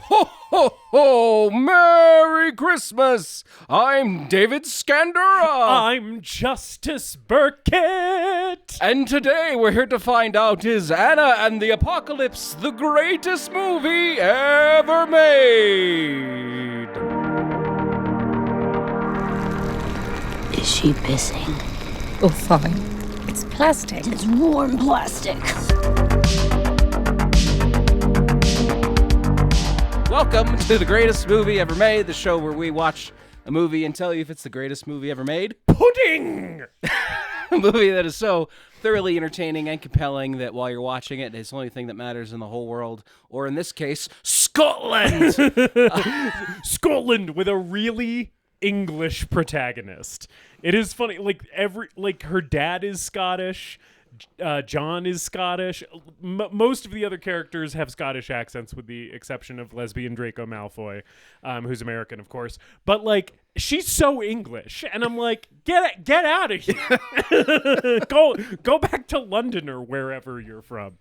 Ho, ho, ho! Merry Christmas! I'm David Scandura! I'm Justice Burkett! And today we're here to find out, is Anna and the Apocalypse the greatest movie ever made? Is she pissing? Oh, fine. It's plastic. It's warm plastic. Welcome to the greatest movie ever made, the show where we watch a movie and tell you if it's the greatest movie ever made. Pudding! A movie that is so thoroughly entertaining and compelling that while you're watching it, it's the only thing that matters in the whole world, or in this case, Scotland! Scotland with a really English protagonist. It is funny, her dad is Scottish, John is Scottish. Most of the other characters have Scottish accents, with the exception of lesbian Draco Malfoy, who's American, of course. But she's so English, and I'm like, get out of here. Go back to London or wherever you're from.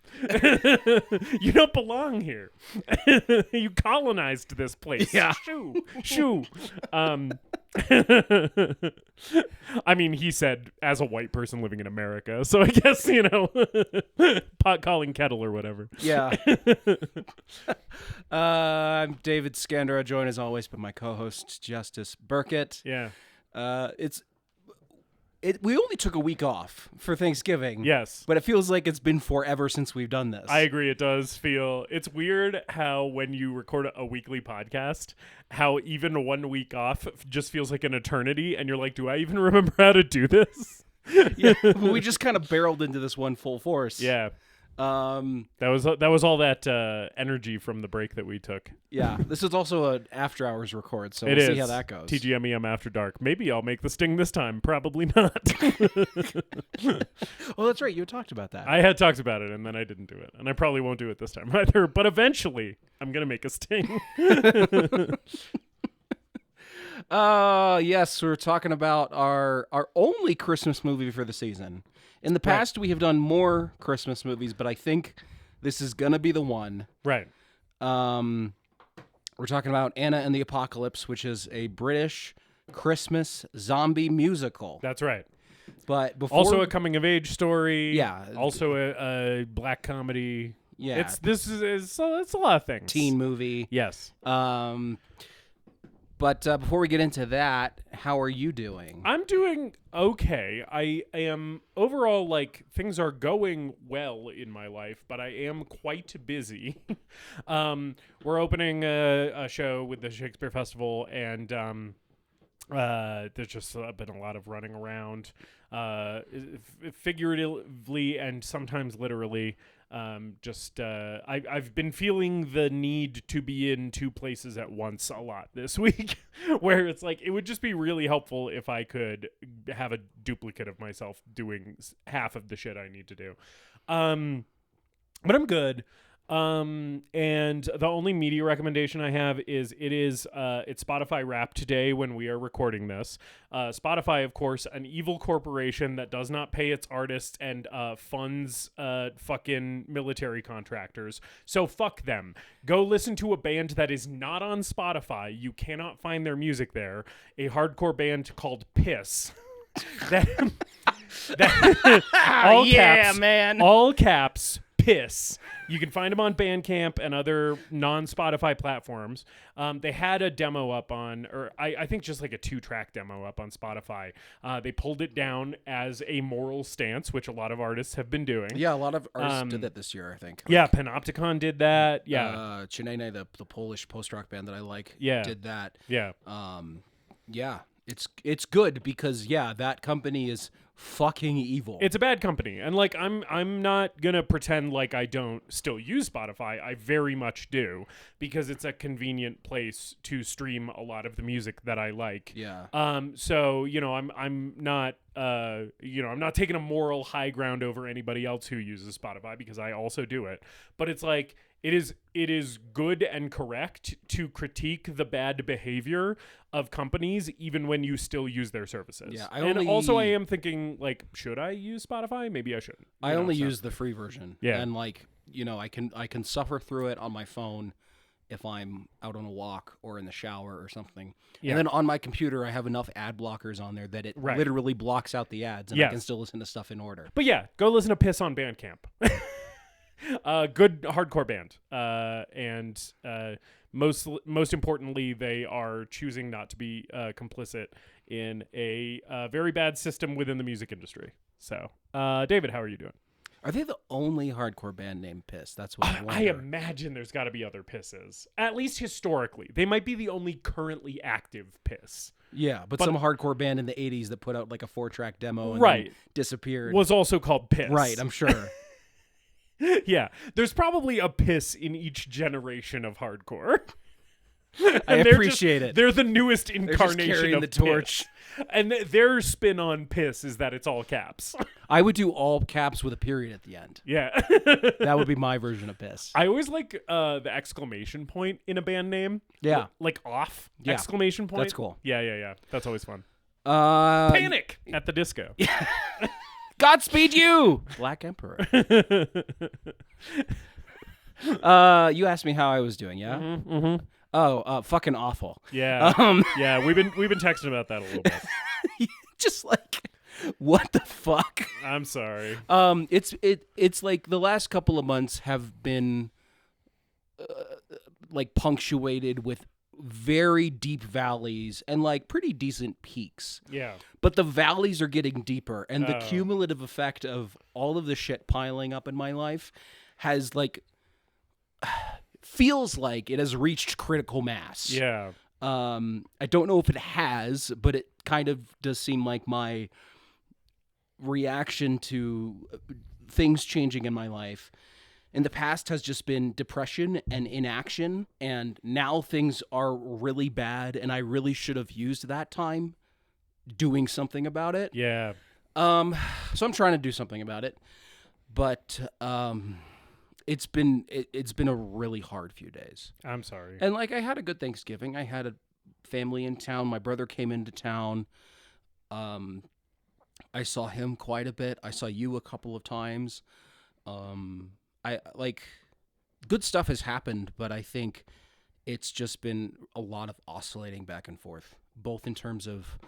You don't belong here. You colonized this place. Yeah. Shoo. I mean, he said as a white person living in America, so I guess, pot calling kettle or whatever. Yeah. I'm David Scandura, joined as always by my co-host Justice Burkett. Yeah. We only took a week off for Thanksgiving. Yes. But it feels like it's been forever since we've done this. I agree. It does feel... It's weird how when you record a weekly podcast, how even 1 week off just feels like an eternity, and you're like, do I even remember how to do this? Yeah. We just kind of barreled into this one full force. Yeah. That was all that energy from the break that we took. Yeah. This is also an after hours record, so It we'll is. see how that goes. TGMEM After Dark. Maybe I'll make the sting this time. Probably not. Oh, that's right. You had talked about that. I had talked about it, and then I didn't do it. And I probably won't do it this time either. But eventually, I'm going to make a sting. Yes, we're talking about our only Christmas movie for the season. In the past, we have done more Christmas movies, but I think this is going to be the one. Right. We're talking about Anna and the Apocalypse, which is a British Christmas zombie musical. That's right. But before... Also a coming-of-age story. Yeah. Also a black comedy. Yeah. It's a lot of things. Teen movie. Yes. But before we get into that, how are you doing? I'm doing okay. I am overall, things are going well in my life, but I am quite busy. We're opening a show with the Shakespeare Festival, and there's just been a lot of running around, figuratively and sometimes literally. I've been feeling the need to be in two places at once a lot this week, where it's like, it would just be really helpful if I could have a duplicate of myself doing half of the shit I need to do. But I'm good. And the only media recommendation I have is it's Spotify Wrapped today when we are recording this. Spotify, of course, an evil corporation that does not pay its artists and funds fucking military contractors. So fuck them. Go listen to a band that is not on Spotify. You cannot find their music there. A hardcore band called Piss. All caps, man. All caps. Piss. You can find them on Bandcamp and other non-Spotify platforms. They had a demo up on, or I think just like a 2-track demo up on Spotify. They pulled it down as a moral stance, which a lot of artists have been doing. Yeah, a lot of artists did that this year, I think. Yeah, Panopticon did that. Yeah. Chinene, the Polish post-rock band that I like, Yeah. did that. Yeah. Yeah, it's good because, that company is fucking evil. It's a bad company, and I'm not gonna pretend like I don't still use Spotify. I very much do, because it's a convenient place to stream a lot of the music that I like. Yeah. So I'm not I'm not taking a moral high ground over anybody else who uses Spotify, because I also do it. But it's like, it is good and correct to critique the bad behavior of companies even when you still use their services. Yeah, I am thinking, should I use Spotify? Maybe I shouldn't. I only use the free version. Yeah. And I can suffer through it on my phone if I'm out on a walk or in the shower or something. Yeah. And then on my computer, I have enough ad blockers on there that it literally blocks out the ads, and I can still listen to stuff in order. But yeah, go listen to Piss on Bandcamp. Good hardcore band. And most importantly, they are choosing not to be complicit in a very bad system within the music industry. So, David, how are you doing? Are they the only hardcore band named Piss? That's what I wonder. I imagine there's got to be other Pisses. At least historically. They might be the only currently active Piss. Yeah, but some hardcore band in the 80s that put out like a 4-track demo and Right. then disappeared. Was also called Piss. Right, I'm sure. Yeah. There's probably a Piss in each generation of hardcore. I appreciate it. They're the newest incarnation carrying of the torch. Piss. And their spin on Piss is that it's all caps. I would do all caps with a period at the end. Yeah. That would be my version of Piss. I always like the exclamation point in a band name. Yeah. Like off Yeah. exclamation point. That's cool. Yeah. That's always fun. Panic Panic at the disco. Godspeed you, Black Emperor. You asked me how I was doing, yeah? Mm-hmm. Oh, fucking awful. Yeah. Yeah, we've been texting about that a little bit. Just like, what the fuck? I'm sorry. It's like the last couple of months have been like punctuated with very deep valleys and like pretty decent peaks. Yeah. But the valleys are getting deeper, and the cumulative effect of all of the shit piling up in my life has like feels like it has reached critical mass. Yeah. I don't know if it has, but it kind of does seem like my reaction to things changing in my life in the past has just been depression and inaction, and now things are really bad, and I really should have used that time doing something about it. Yeah. So I'm trying to do something about it, but it's been a really hard few days. I'm sorry. And like I had a good Thanksgiving. I had a family in town. My brother came into town. I saw him quite a bit. I saw you a couple of times. I like good stuff has happened, but I think it's just been a lot of oscillating back and forth, both in terms of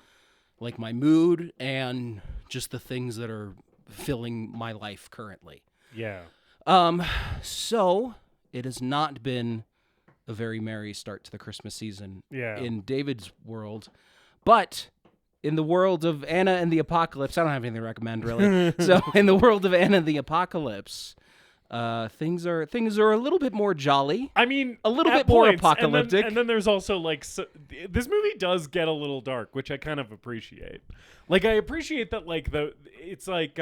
like my mood and just the things that are filling my life currently. Yeah. So it has not been a very merry start to the Christmas season in David's world, but in the world of Anna and the Apocalypse, I don't have anything to recommend really. So in the world of Anna and the Apocalypse, things are a little bit more jolly. I mean, a little bit more points, apocalyptic. And then there's also like this movie does get a little dark, which I kind of appreciate. Like I appreciate that like it's like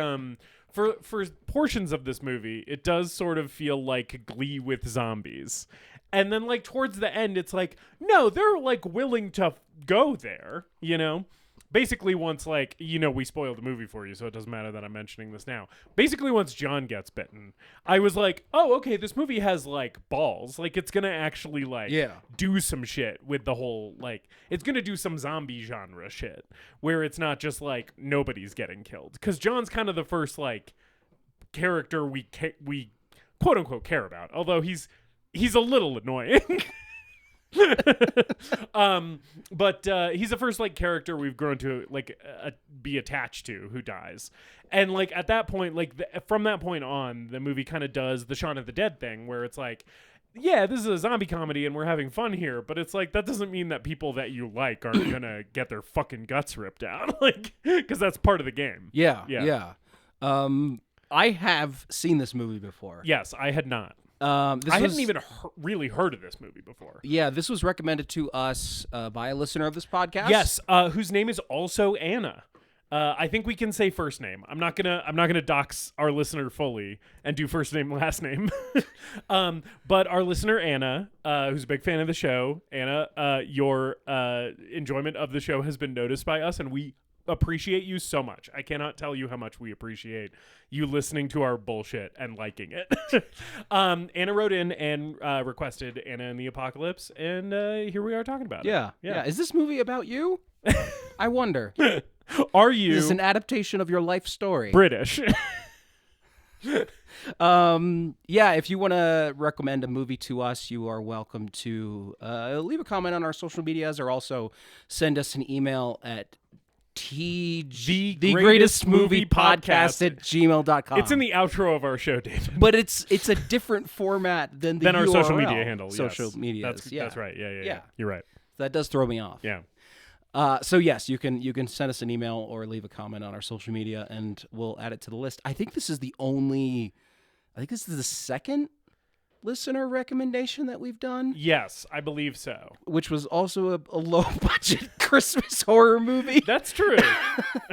for portions of this movie, it does sort of feel like Glee with zombies. And then like towards the end, it's like, no, they're like willing to go there, you know? Basically once like, you know, we spoiled the movie for you, so it doesn't matter that I'm mentioning this now. Basically once John gets bitten, I was like, oh, okay, this movie has like balls. Like it's going to actually like do some shit with the whole, like, it's going to do some zombie genre shit where it's not just like nobody's getting killed. Because John's kind of the first like character we quote unquote care about, although he's a little annoying. But he's the first like character we've grown to like be attached to who dies, and like at that point, like from that point on, the movie kind of does the Shaun of the Dead thing where it's like, yeah, this is a zombie comedy and we're having fun here, but it's like that doesn't mean that people that you like aren't gonna get their fucking guts ripped out, like because that's part of the game. Yeah. I have seen this movie before. Yes, I had not. I hadn't even really heard of this movie before. Yeah, this was recommended to us by a listener of this podcast. Yes, whose name is also Anna. I think we can say first name. I'm not gonna dox our listener fully and do first name last name. But our listener Anna, who's a big fan of the show, Anna, your enjoyment of the show has been noticed by us, and we appreciate you so much. I cannot tell you how much we appreciate you listening to our bullshit and liking it. Anna wrote in and requested Anna and the Apocalypse, and here we are talking about it. Yeah. Is this movie about you? I wonder. Are you Is this an adaptation of your life story? British? Yeah, if you want to recommend a movie to us, you are welcome to leave a comment on our social medias, or also send us an email at the greatest movie podcast at gmail.com. It's in the outro of our show, David. But it's a different format than the Than our URL. social media handle. Social yes. media. That's right. Yeah. You're right. That does throw me off. Yeah. So yes, you can send us an email or leave a comment on our social media, and we'll add it to the list. I think this is the second listener recommendation that we've done, Yes, I believe so. which was also a low budget Christmas horror movie. That's true.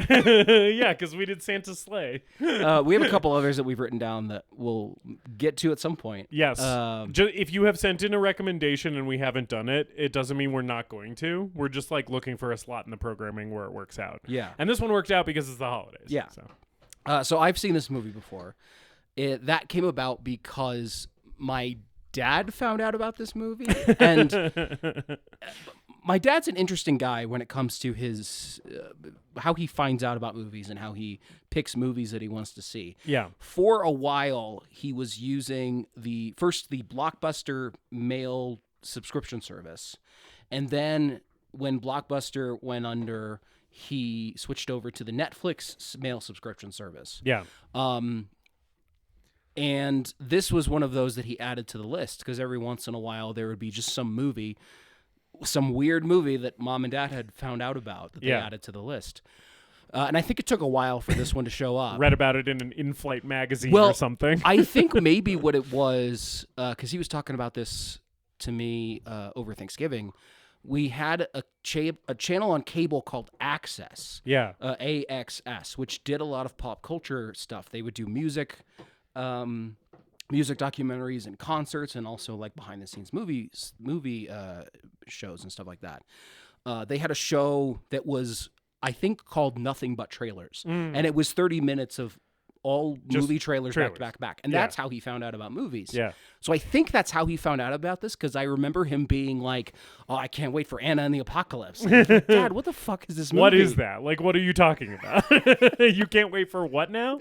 Yeah, because we did Santa's Sleigh. We have a couple others that we've written down that we'll get to at some point. Yes. Um, If you have sent in a recommendation and we haven't done it, it doesn't mean we're not going to. We're just like looking for a slot in the programming where it works out. Yeah. And this one worked out because it's the holidays. Yeah. So. So I've seen this movie before. That came about because my dad found out about this movie, and my dad's an interesting guy when it comes to his how he finds out about movies and how he picks movies that he wants to see. Yeah. For a while, he was using the Blockbuster mail subscription service, and then when Blockbuster went under, he switched over to the Netflix mail subscription service. Yeah. And this was one of those that he added to the list because every once in a while there would be just some weird movie that mom and dad had found out about that they added to the list. And I think it took a while for this one to show up. Read about it in an in-flight magazine or something. I think maybe what it was, because he was talking about this to me over Thanksgiving, we had a channel on cable called Access. Yeah. AXS, which did a lot of pop culture stuff. They would do music documentaries and concerts, and also like behind the scenes movie shows and stuff like that. They had a show that was, I think, called Nothing But Trailers, and it was 30 minutes of all Just movie trailers back to back to back, and that's how he found out about movies. Yeah. So I think that's how he found out about this, because I remember him being like, "Oh, I can't wait for Anna and the Apocalypse." And I was like, Dad, what the fuck is this movie? What is that? Like, what are you talking about? You can't wait for what now?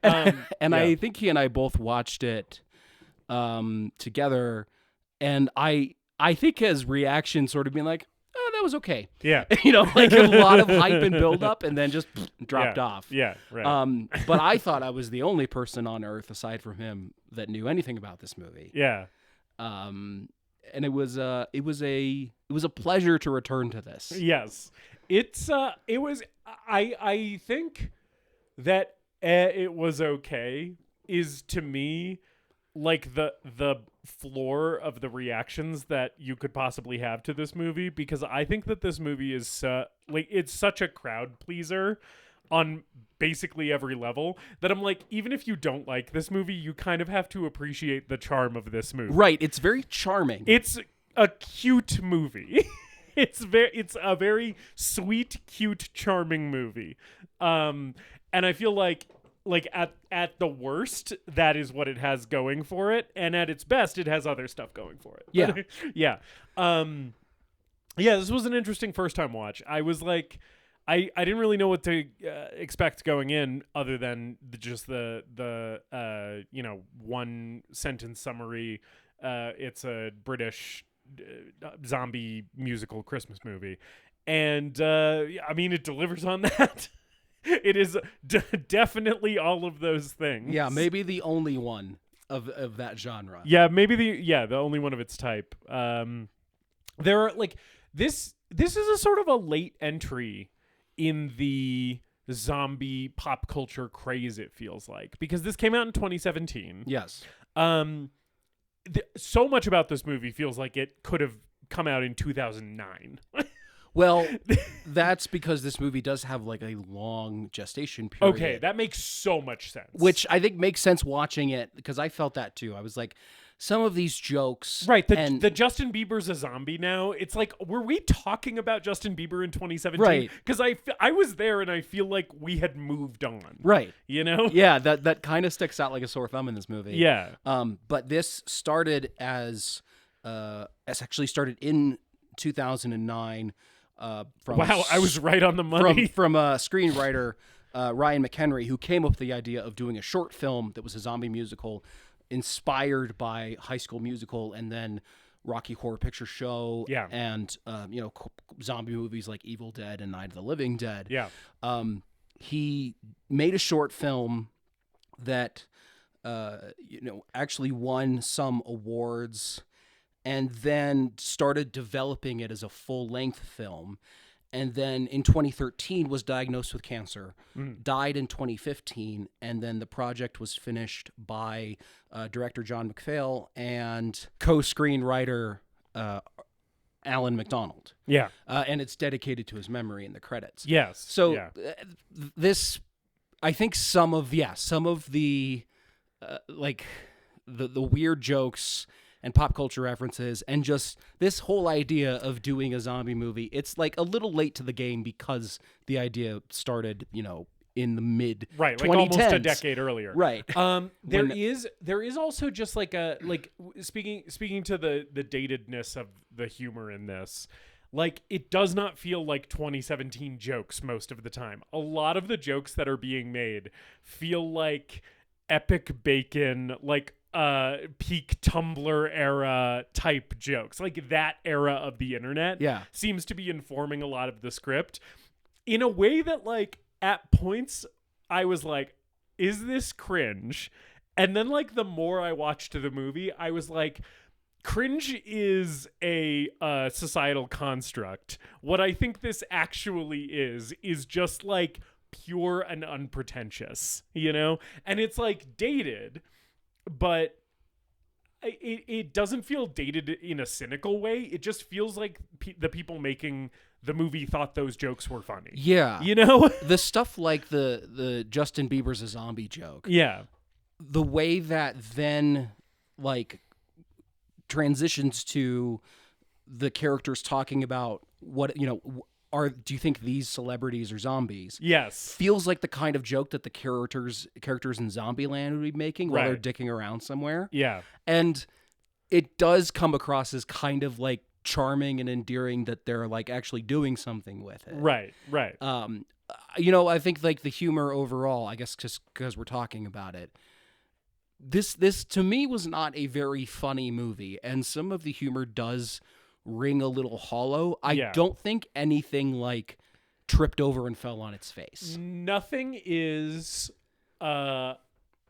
And I think he and I both watched it together, and I think his reaction sort of being like, "Oh, that was okay." Yeah. Like a lot of hype and build up, and then just dropped off. Yeah, right. But I thought I was the only person on earth aside from him that knew anything about this movie. Yeah. And it was a pleasure to return to this. Yes. I think that it was okay is, to me, like the floor of the reactions that you could possibly have to this movie, because I think that this movie is it's such a crowd pleaser on basically every level that I'm like, even if you don't like this movie, you kind of have to appreciate the charm of this movie. Right, it's very charming. It's a cute movie. It's a very sweet, cute, charming movie. And I feel like at the worst, that is what it has going for it, and at its best, it has other stuff going for it. Yeah. Yeah. This was an interesting first time watch. I was like, I didn't really know what to expect going in, other than just the one sentence summary. It's a British zombie musical Christmas movie, and I mean, it delivers on that. It is definitely all of those things. Yeah, maybe the only one of that genre. Yeah, maybe the only one of its type. There are like this is a sort of a late entry in the zombie pop culture craze, it feels like, because this came out in 2017. Yes. So much about this movie feels like it could have come out in 2009. Well, that's because this movie does have like a long gestation period. Okay, that makes so much sense. Which I think makes sense watching it, because I felt that too. I was like, some of these jokes. Right, the Justin Bieber's a zombie now. It's like, were we talking about Justin Bieber in 2017? Right. Because I was there, and I feel like we had moved on. Right. You know? Yeah, that kind of sticks out like a sore thumb in this movie. Yeah. But this started actually started in 2009. Wow, I was right on the money. From a screenwriter Ryan McHenry, who came up with the idea of doing a short film that was a zombie musical inspired by High School Musical and then Rocky Horror Picture Show and zombie movies like Evil Dead and Night of the Living Dead. Yeah. He made a short film that actually won some awards and then started developing it as a full-length film. And then in 2013 was diagnosed with cancer, died in 2015, and then the project was finished by director John McPhail and co-screenwriter Alan McDonald. Yeah. And it's dedicated to his memory in the credits. Yes. So this, I think some of the the weird jokes and pop culture references and just this whole idea of doing a zombie movie, it's like a little late to the game because the idea started, in the mid 2010s. Like almost a decade earlier. Right. There is also just speaking to the datedness of the humor in this. Like, it does not feel like 2017 jokes most of the time. A lot of the jokes that are being made feel like Epic Bacon, like peak Tumblr era type jokes. Like that era of the internet seems to be informing a lot of the script in a way that, like, at points I was like, is this cringe? And then, like, the more I watched the movie, I was like, cringe is a societal construct. What I think this actually is just like pure and unpretentious, and it's like dated, but it doesn't feel dated in a cynical way. It just feels like the people making the movie thought those jokes were funny. Yeah. The stuff like the Justin Bieber's a zombie joke. Yeah. The way that then, like, transitions to the characters talking about what, do you think these celebrities are zombies? Yes. Feels like the kind of joke that the characters in Zombieland would be making while they're dicking around somewhere. Yeah. And it does come across as kind of like charming and endearing that they're like actually doing something with it. Right. I think like the humor overall, I guess just because we're talking about it, this to me was not a very funny movie, and some of the humor does ring a little hollow. I don't think anything like tripped over and fell on its face. Nothing is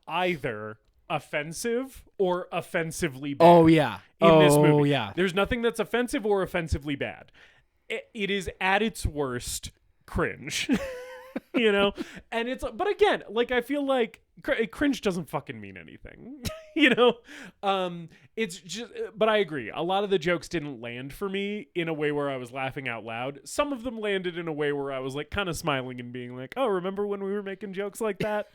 either offensive or offensively bad. Oh yeah. In this movie. Oh yeah. There's nothing that's offensive or offensively bad. It is at its worst cringe. And it's, but again, like, I feel like cringe doesn't fucking mean anything. It's just, but I agree, a lot of the jokes didn't land for me in a way where I was laughing out loud. Some of them landed in a way where I was like kind of smiling and being like, oh, remember when we were making jokes like that?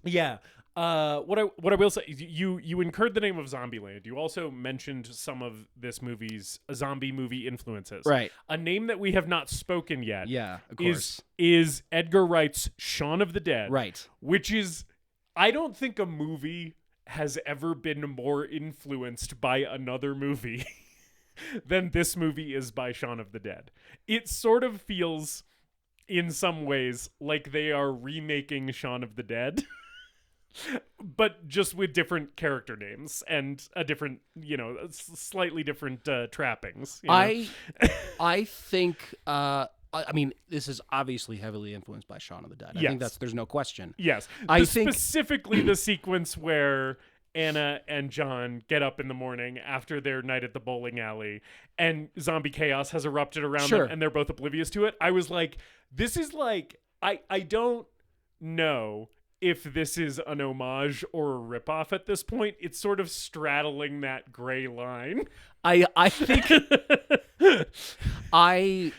Yeah. What I will say, you incurred the name of Zombieland. You also mentioned some of this movie's zombie movie influences. Right. A name that we have not spoken yet. Yeah, of course. Is Edgar Wright's Shaun of the Dead. Right. Which is, I don't think a movie has ever been more influenced by another movie than this movie is by Shaun of the Dead. It sort of feels, in some ways, like they are remaking Shaun of the Dead. But just with different character names and a different, slightly different trappings. I think, I mean, this is obviously heavily influenced by Shaun of the Dead. I think there's no question. Yes. Specifically the sequence where Anna and John get up in the morning after their night at the bowling alley and zombie chaos has erupted around them and they're both oblivious to it. I was like, this is like, I don't know if this is an homage or a ripoff at this point. It's sort of straddling that gray line. I think I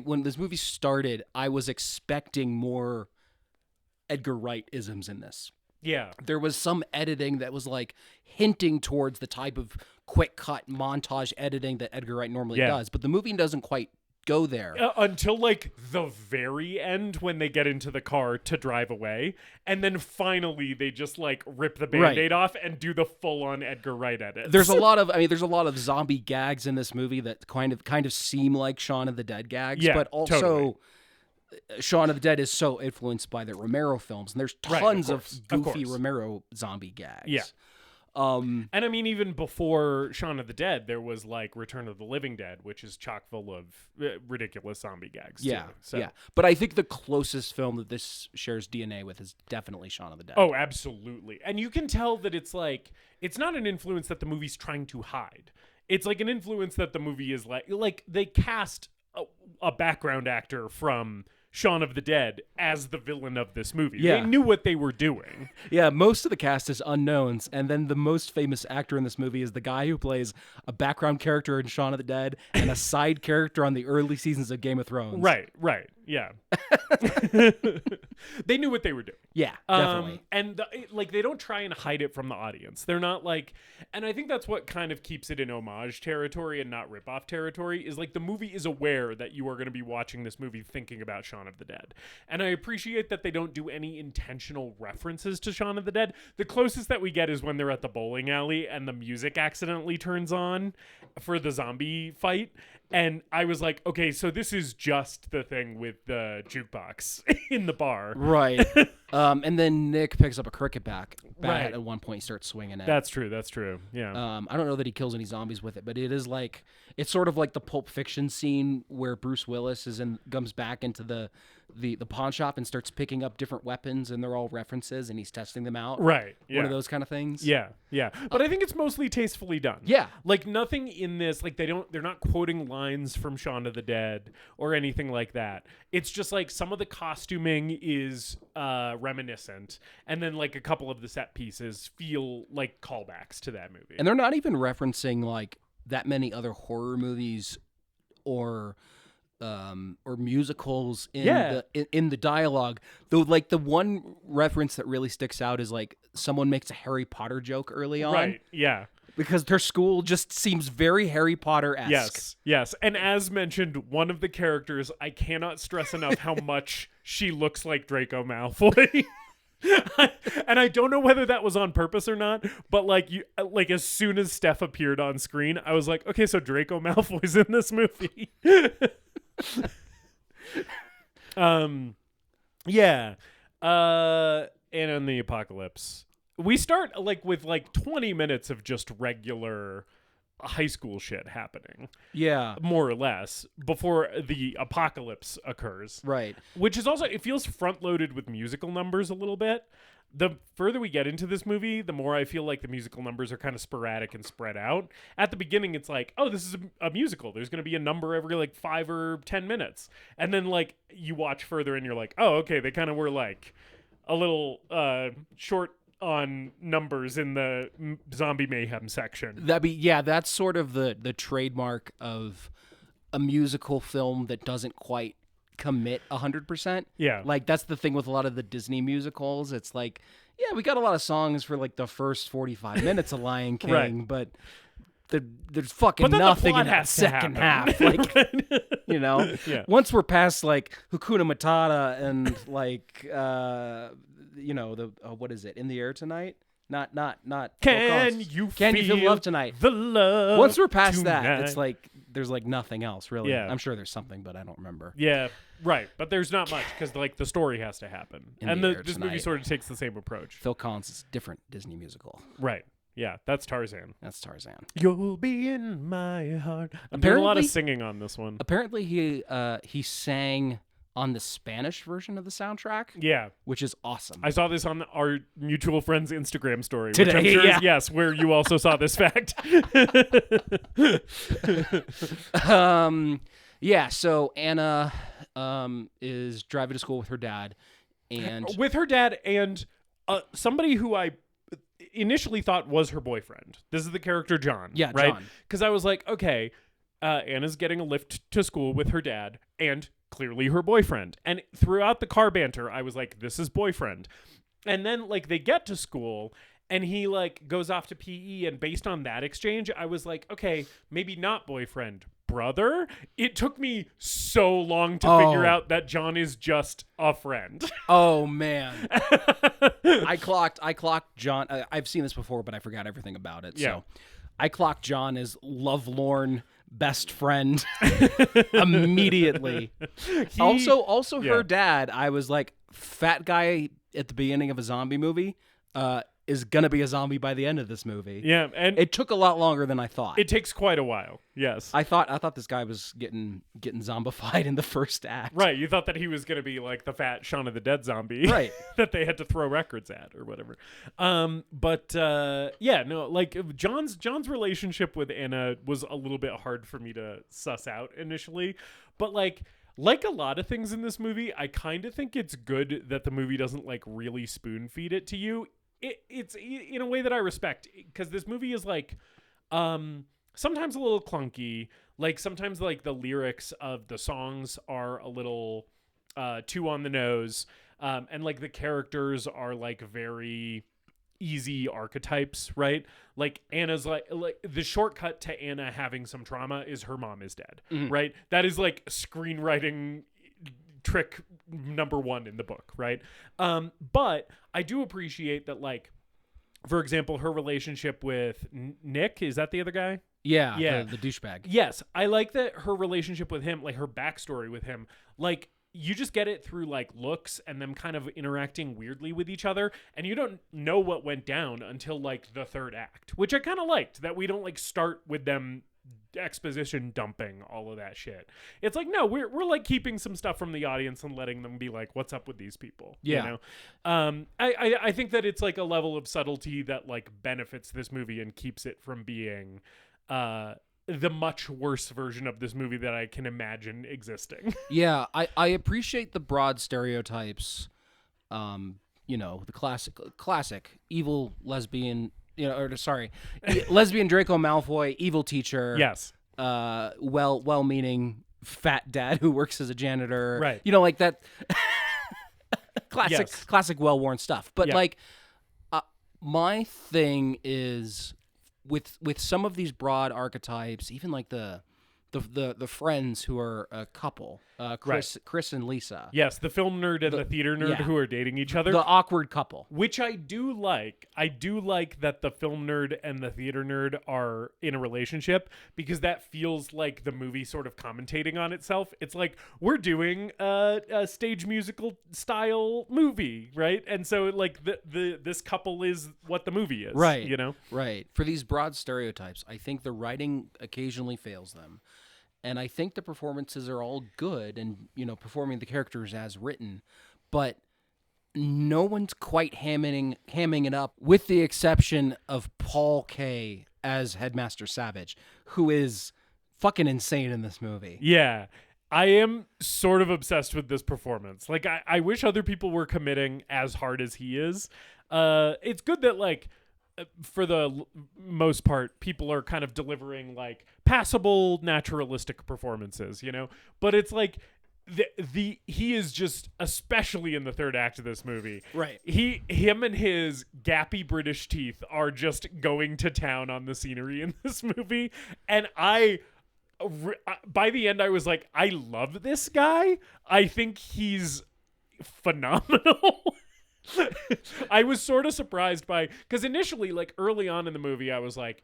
when this movie started, I was expecting more Edgar Wright isms in this. Yeah. There was some editing that was like hinting towards the type of quick cut montage editing that Edgar Wright normally does, but the movie doesn't quite go there. Until like the very end when they get into the car to drive away, and then finally they just like rip the Band-Aid off and do the full-on Edgar Wright edit. There's a lot of zombie gags in this movie that kind of seem like Shaun of the Dead gags, but also totally. Shaun of the Dead is so influenced by the Romero films, and there's tons of goofy course. Romero zombie gags. Yeah. And I mean, even before Shaun of the Dead, there was like Return of the Living Dead, which is chock full of ridiculous zombie gags. Yeah, too. So. yeah. But I think the closest film that this shares DNA with is definitely Shaun of the Dead. Oh, absolutely. And you can tell that it's like, it's not an influence that the movie's trying to hide. It's like an influence that the movie is like they cast a background actor from Shaun of the Dead as the villain of this movie. Yeah. They knew what they were doing. Yeah, most of the cast is unknowns, and then the most famous actor in this movie is the guy who plays a background character in Shaun of the Dead and a side character on the early seasons of Game of Thrones. Right, yeah. They knew what they were doing. Yeah, definitely. And like they don't try and hide it from the audience. They're not like, and I think that's what kind of keeps it in homage territory and not ripoff territory, is like the movie is aware that you are going to be watching this movie thinking about Shaun of the Dead. And I appreciate that they don't do any intentional references to Shaun of the Dead. The closest that we get is when they're at the bowling alley and the music accidentally turns on for the zombie fight. And I was like, okay, so this is just the thing with the jukebox in the bar. Right. And then Nick picks up a cricket bat Right. at one point and starts swinging it. That's true. Yeah. I don't know that he kills any zombies with it, but it is like, it's sort of like the Pulp Fiction scene where Bruce Willis comes back into the pawn shop and starts picking up different weapons, and they're all references, and he's testing them out. Right. Yeah. One of those kind of things. Yeah. But I think it's mostly tastefully done. Yeah. Like nothing in this, like they're not quoting lines from Shaun of the Dead or anything like that. It's just like some of the costuming is reminiscent, and then like a couple of the set pieces feel like callbacks to that movie. And they're not even referencing like that many other horror movies or musicals in the dialogue. Though like the one reference that really sticks out is like someone makes a Harry Potter joke early on. Right. Yeah. Because their school just seems very Harry Potter-esque. Yes. And as mentioned, one of the characters, I cannot stress enough how much she looks like Draco Malfoy. And I don't know whether that was on purpose or not, but like as soon as Steph appeared on screen, I was like, okay, so Draco Malfoy's in this movie. Yeah. And in the apocalypse, we start like with like 20 minutes of just regular high school shit happening. Yeah. More or less before the apocalypse occurs. Right. Which is also, it feels front loaded with musical numbers a little bit. The further we get into this movie, the more I feel like the musical numbers are kind of sporadic and spread out. At the beginning, it's like, oh, this is a musical. There's going to be a number every like 5 or 10 minutes. And then like you watch further and you're like, oh, okay, they kind of were like a little short on numbers in the zombie mayhem section. That's sort of the trademark of a musical film that doesn't quite commit 100%. Yeah. Like that's the thing with a lot of the Disney musicals. It's like, yeah, we got a lot of songs for like the first 45 minutes of Lion King, Right. but there's fucking nothing in that second half. Like, you know, Yeah. once we're past like Hakuna Matata and like, you know, the what is it? In the Air Tonight? Not. Can you feel love tonight? The love. Once we're past tonight. that, it's like there's like nothing else really. Yeah. I'm sure there's something, but I don't remember. Yeah, right. But there's not much because like the story has to happen, In and the Air this movie Tonight. sort of takes the same approach. Phil Collins is a different Disney musical. Right. Yeah, that's Tarzan. That's Tarzan. You'll be in my heart. I'm doing a lot of Apparently- singing on this one. Apparently he sang on the Spanish version of the soundtrack, Yeah, which is awesome. I saw this on our mutual friend's Instagram story. Today, which I'm sure yeah. is, yes, where you also saw this fact. Yeah, so Anna is driving to school with her dad, and With her dad and somebody who I initially thought was her boyfriend. This is the character John. Yeah, right? John. Because I was like, okay, Anna's getting a lift to school with her dad and clearly her boyfriend. And throughout the car banter, I was like, this is boyfriend. And then like they get to school and he like goes off to PE, and based on that exchange, I was like, okay, maybe not boyfriend, brother, it took me so long to figure out that John is just a friend. Oh man, I clocked John. I've seen this before, but I forgot everything about it. Yeah. So I clocked John as lovelorn best friend immediately. Also her dad. I was like, fat guy at the beginning of a zombie movie is gonna be a zombie by the end of this movie. Yeah, and it took a lot longer than I thought. it takes quite a while. Yes, I thought this guy was getting zombified in the first act. right. You thought that he was gonna be like the fat Shaun of the Dead zombie, Right? that they had to throw records at or whatever. Yeah, no, like John's relationship with Anna was a little bit hard for me to suss out initially, but like a lot of things in this movie, I kind of think it's good that the movie doesn't like really spoon feed it to you. It's in a way that I respect, because this movie is like sometimes a little clunky. Like sometimes like the lyrics of the songs are a little too on the nose, and like the characters are like very easy archetypes, right? Like Anna's like the shortcut to Anna having some trauma is her mom is dead, right? That is like screenwriting trick number one in the book, right? But I do appreciate that, like, for example, her relationship with Nick, is that the other guy? Yeah. The douchebag. Yes, I like that her relationship with him, like her backstory with him, like you just get it through like looks and them kind of interacting weirdly with each other, and you don't know what went down until like the third act, which I kind of liked, that we don't like start with them exposition dumping all of that shit. It's like, no, we're like keeping some stuff from the audience and letting them be like, what's up with these people? Yeah. You know? I think that it's like a level of subtlety that like benefits this movie and keeps it from being the much worse version of this movie that I can imagine existing. Yeah, I appreciate the broad stereotypes. You know, the classic evil lesbian, lesbian Draco Malfoy, evil teacher. Yes. Well-meaning fat dad who works as a janitor. Right. You know, like that classic well-worn stuff. But like, my thing is with some of these broad archetypes, even like the friends who are a couple, Chris and Lisa. Yes, the film nerd and the theater nerd who are dating each other. The awkward couple. Which I do like. I do like that the film nerd and the theater nerd are in a relationship, because that feels like the movie sort of commentating on itself. It's like, we're doing a stage musical style movie, right? And so like this couple is what the movie is. Right. You know? Right. For these broad stereotypes, I think the writing occasionally fails them. And I think the performances are all good and, you know, performing the characters as written, but no one's quite hamming it up, with the exception of Paul Kaye as Headmaster Savage, who is fucking insane in this movie. Yeah. I am sort of obsessed with this performance. Like, I wish other people were committing as hard as he is. It's good that, like, for the most part, people are kind of delivering like passable, naturalistic performances, you know. But it's like he is just, especially in the third act of this movie, right? Him and his gappy British teeth are just going to town on the scenery in this movie, and by the end I was like, I love this guy. I think he's phenomenal. I was sort of surprised because initially, like early on in the movie, I was like,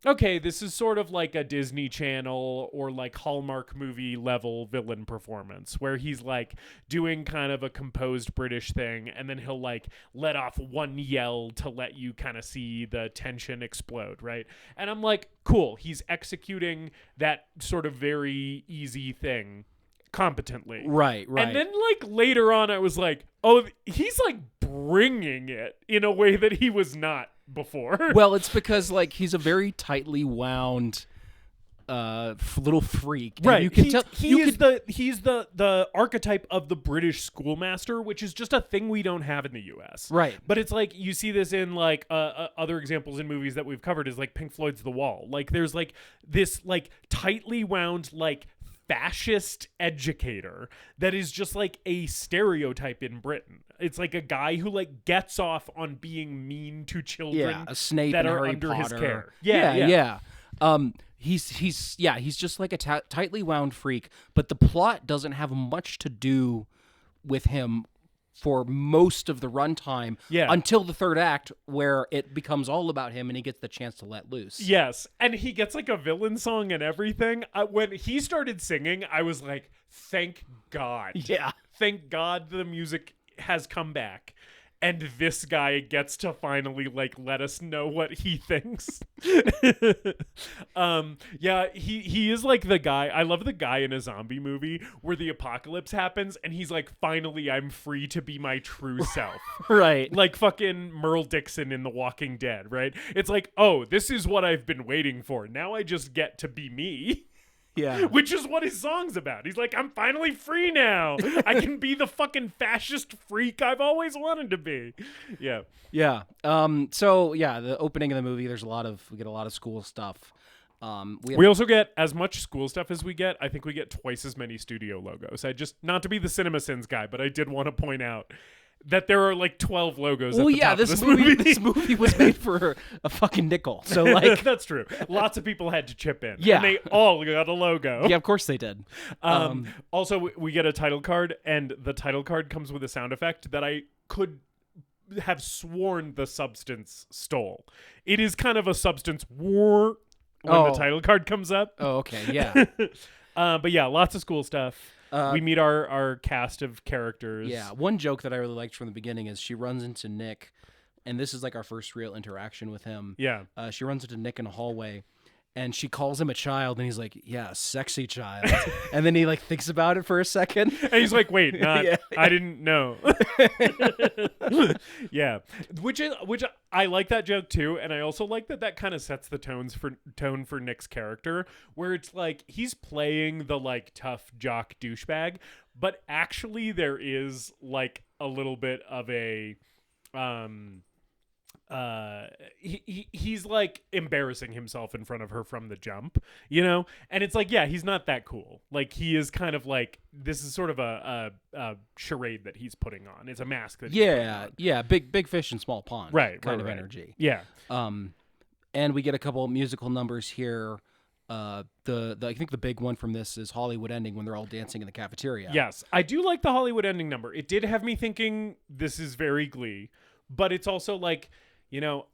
okay, this is sort of like a Disney Channel or like Hallmark movie level villain performance, where he's like doing kind of a composed British thing, and then he'll like let off one yell to let you kind of see the tension explode, right? And I'm like, cool, he's executing that sort of very easy thing competently. Right. And then like later on I was like, oh, he's like bringing it in a way that he was not before. Well, it's because like he's a very tightly wound little freak. And right. You can tell he's the archetype of the British schoolmaster, which is just a thing we don't have in the US. Right. But it's like you see this in like other examples in movies that we've covered, is like Pink Floyd's The Wall. Like there's like this like tightly wound like fascist educator that is just like a stereotype in Britain. It's like a guy who like gets off on being mean to children a Snape that and are Harry under Potter. his care. Yeah. he's just like a tightly wound freak, but the plot doesn't have much to do with him for most of the runtime until the third act, where it becomes all about him and he gets the chance to let loose. Yes, and he gets like a villain song and everything. When he started singing, I was like, thank God. Yeah. Thank God the music has come back. And this guy gets to finally like let us know what he thinks. He is like the guy. I love the guy in a zombie movie where the apocalypse happens and he's like, finally, I'm free to be my true self. Right. Like fucking Merle Dixon in The Walking Dead, right? It's like, oh, this is what I've been waiting for. Now I just get to be me. Yeah. Which is what his song's about. He's like, I'm finally free now. I can be the fucking fascist freak I've always wanted to be. Yeah. Yeah. The opening of the movie, we get a lot of school stuff. We also get as much school stuff as we get. I think we get twice as many studio logos. Not to be the CinemaSins guy, but I did want to point out that there are like 12 logos. Well, at the top this of this movie was made for a fucking nickel. So like, that's true. Lots of people had to chip in. Yeah, and they all got a logo. Yeah, of course they did. Also, we get a title card, and the title card comes with a sound effect that I could have sworn the Substance stole. It is kind of a Substance war when the title card comes up. Oh, okay, yeah. But yeah, lots of school stuff. We meet our cast of characters. Yeah, one joke that I really liked from the beginning is she runs into Nick, and this is like our first real interaction with him. Yeah. She runs into Nick in a hallway, and she calls him a child, and he's like, yeah, sexy child. And then he like thinks about it for a second. And he's like, wait, Yeah. I didn't know. Yeah. Which I like that joke too, and I also like that kind of sets the tone for Nick's character, where it's like he's playing the like tough jock douchebag, but actually there is like a little bit of a he's like embarrassing himself in front of her from the jump, and it's like, yeah, he's not that cool. Like he is kind of like, this is sort of a charade that he's putting on. It's a mask that he's putting on. Big fish in small pond, right? Of energy. Yeah. And we get a couple musical numbers here. I think the big one from this is Hollywood Ending, when they're all dancing in the cafeteria. Yes, I do like the Hollywood Ending number. It did have me thinking this is very Glee, but it's also like,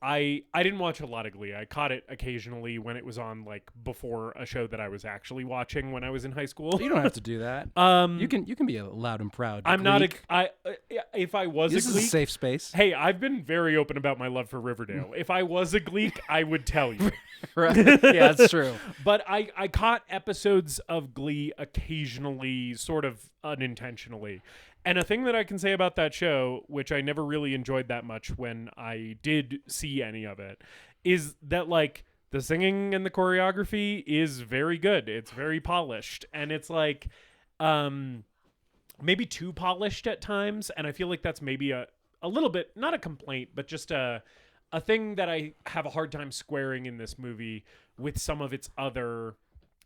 I didn't watch a lot of Glee. I caught it occasionally when it was on, like, before a show that I was actually watching when I was in high school. You don't have to do that. You can be loud and proud. I'm not if I was this a Gleek, is a safe space. Hey, I've been very open about my love for Riverdale. If I was a Gleek, I would tell you. Right. Yeah, that's true. But I caught episodes of Glee occasionally, sort of unintentionally. And a thing that I can say about that show, which I never really enjoyed that much when I did see any of it, is that like the singing and the choreography is very good. It's very polished. And it's like maybe too polished at times. And I feel like that's maybe a little bit, not a complaint, but just a thing that I have a hard time squaring in this movie with some of its other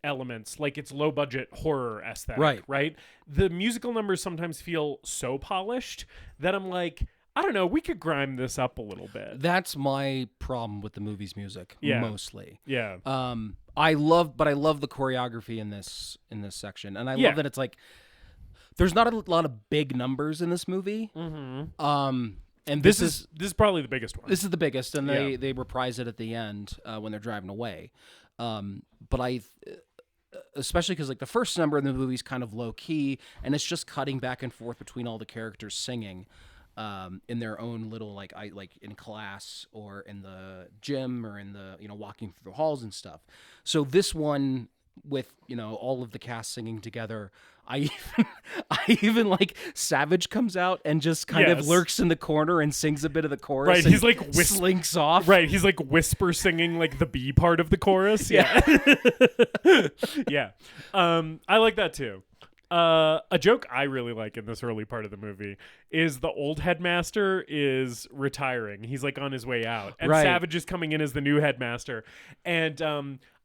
elements, like its low budget horror aesthetic, right? The musical numbers sometimes feel so polished that I'm like, I don't know, we could grime this up a little bit. That's my problem with the movie's music, mostly. Yeah. I love the choreography in this section, and I love that it's like there's not a lot of big numbers in this movie. Mm-hmm. And this is probably the biggest one. This is the biggest, and they reprise it at the end when they're driving away. But especially because like the first number in the movie is kind of low key, and it's just cutting back and forth between all the characters singing in their own little like in class or in the gym or in the walking through the halls and stuff. So this one with all of the cast singing together, I even like Savage comes out and just kind of lurks in the corner and sings a bit of the chorus. Right, he's like slinks off. Right, he's like whisper singing like the B part of the chorus. Yeah, yeah. I like that too. A joke I really like in this early part of the movie is the old headmaster is retiring. He's like on his way out. And Right. Savage is coming in as the new headmaster. And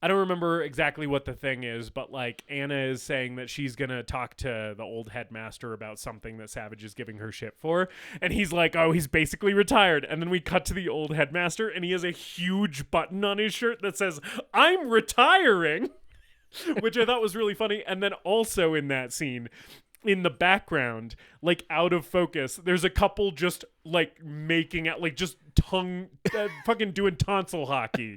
I don't remember exactly what the thing is, but like Anna is saying that she's going to talk to the old headmaster about something that Savage is giving her shit for. And he's like, oh, he's basically retired. And then we cut to the old headmaster and he has a huge button on his shirt that says, I'm retiring. Which I thought was really funny. And then also in that scene, in the background, like out of focus, there's a couple just like making out, like just fucking doing tonsil hockey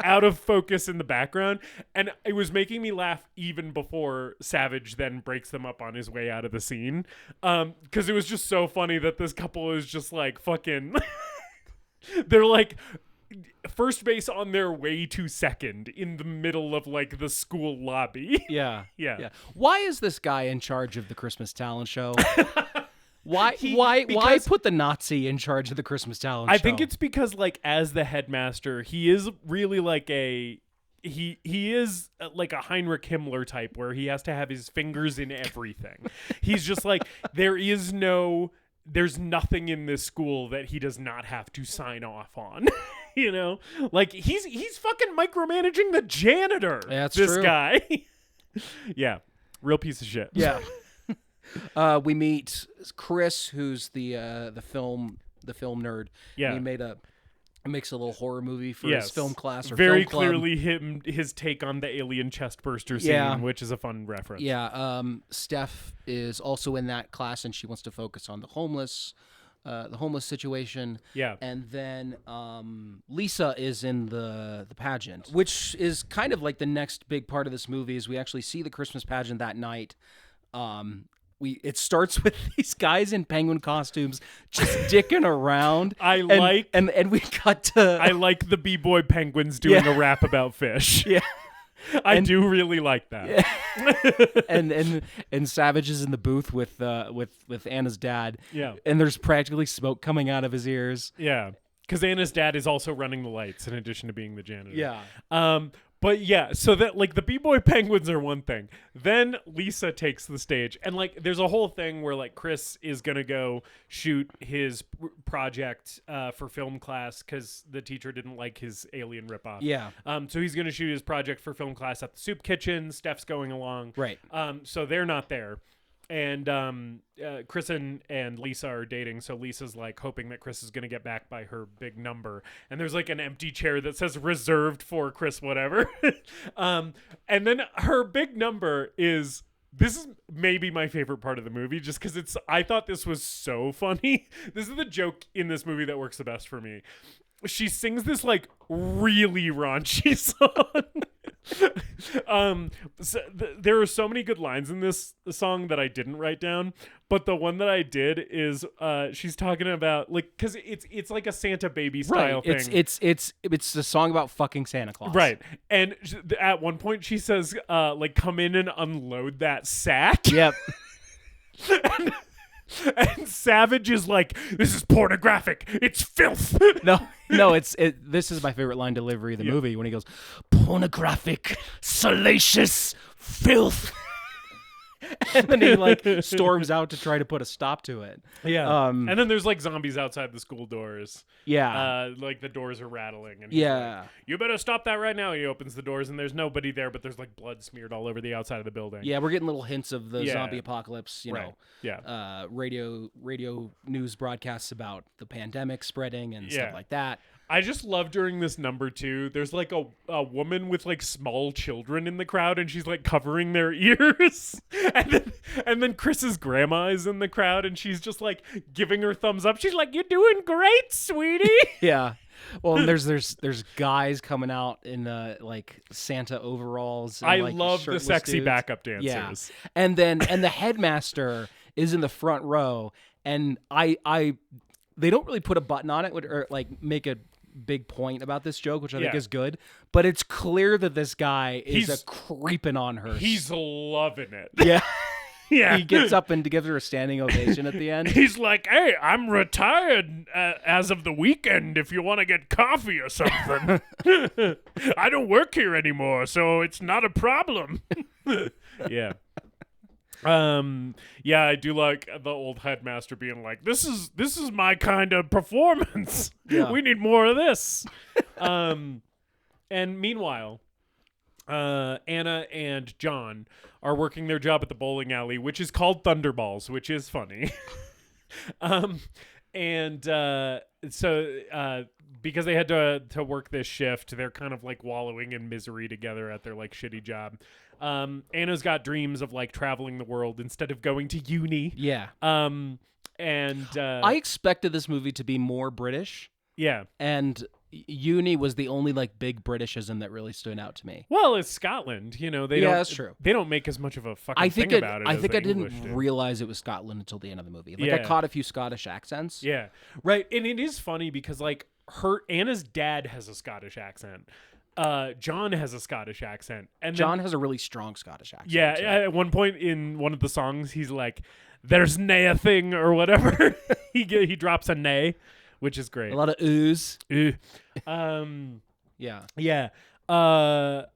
out of focus in the background. And it was making me laugh even before Savage then breaks them up on his way out of the scene. Because it was just so funny that this couple is just like fucking, they're like, first base on their way to second in the middle of like the school lobby. Yeah. Yeah. Why is this guy in charge of the Christmas talent show? Why because- put the Nazi in charge of the Christmas talent show? I think it's because like as the headmaster, he is really like he is like a Heinrich Himmler type where he has to have his fingers in everything. He's just like there's nothing in this school that he does not have to sign off on. You know, like he's fucking micromanaging the janitor. That's this true. guy. Yeah, real piece of shit. Yeah. We meet Chris, who's the film nerd. Yeah. And he makes a little horror movie for Yes. his film class or very film club. clearly his take on the alien chest burster scene, Yeah. which is a fun reference. Yeah. Steph is also in that class, and she wants to focus on the homeless situation. Yeah. And then Lisa is in the pageant, which is kind of like the next big part of this movie. Is we actually see the Christmas pageant that night. It starts with these guys in penguin costumes just dicking around. I we cut to I like the b-boy penguins doing Yeah. a rap about fish. yeah. I do really like that. and Savage is in the booth with Anna's dad. Yeah. And there's practically smoke coming out of his ears. Yeah. Because Anna's dad is also running the lights in addition to being the janitor. Yeah. But yeah, so that like the b-boy penguins are one thing. Then Lisa takes the stage, and like there's a whole thing where like Chris is gonna go shoot his project for film class because the teacher didn't like his alien ripoff. Yeah. So he's gonna shoot his project for film class at the soup kitchen. Steph's going along. Right. So they're not there. And Chris and Lisa are dating, so Lisa's like hoping that Chris is gonna get back by her big number. And there's like an empty chair that says reserved for Chris whatever. And then her big number is, this is maybe my favorite part of the movie, just because I thought this was so funny. This is the joke in this movie that works the best for me. She sings this like really raunchy song. There are so many good lines in this song that I didn't write down, but the one that I did is she's talking about like, because it's like a Santa baby style thing. It's a song about fucking Santa Claus. Right. And at one point she says like, come in and unload that sack. Yep. And Savage is like, this is pornographic. It's filth. No, this is my favorite line delivery of the movie when he goes, pornographic, salacious filth. And then he like storms out to try to put a stop to it. Yeah. And then there's like zombies outside the school doors. Yeah. Like the doors are rattling. And he's Yeah. like, you better stop that right now. He opens the doors and there's nobody there, but there's like blood smeared all over the outside of the building. Yeah, we're getting little hints of the Yeah. zombie apocalypse, you Right. know. Yeah. Radio news broadcasts about the pandemic spreading and stuff like that. I just love during this number too. There's like a woman with like small children in the crowd, and she's like covering their ears. And then Chris's grandma is in the crowd, and she's just like giving her thumbs up. She's like, "You're doing great, sweetie." Yeah. Well, and there's guys coming out in like Santa overalls. And, I like, love the shirtless sexy dudes. backup Yeah. dancers. And the headmaster is in the front row, and they don't really put a button on it or like make a big point about this joke, which I think Yeah. is good, but it's clear that this guy is He's- creeping on her. He's loving it. yeah. Yeah. He gets up and gives her a standing ovation at the end. He's like, "Hey, I'm retired as of the weekend if you want to get coffee or something. I don't work here anymore, so it's not a problem." Yeah. Yeah, I do like the old headmaster being like, "This is my kind of performance. Yeah. We need more of this." And meanwhile, Anna and John are working their job at the bowling alley, which is called Thunderballs, which is funny. So because they had to work this shift, they're kind of like wallowing in misery together at their like shitty job. Anna's got dreams of like traveling the world instead of going to uni. Yeah. I I expected this movie to be more British, yeah. and uni was the only like big Britishism that really stood out to me. Well, it's Scotland, you know. They Yeah, don't, that's true. They don't make as much of a fucking I think thing about it. I as think the I didn't English do. realize it was Scotland until the end of the movie. Like I Yeah. caught a few Scottish accents. Yeah, right. And it is funny because like Anna's dad has a Scottish accent. John has a Scottish accent, and John has a really strong Scottish accent. yeah, too. at one point in one of the songs, he's like, "There's nae a thing" or whatever. he drops a nay, which is great. A lot of ooze. Yeah. Yeah. The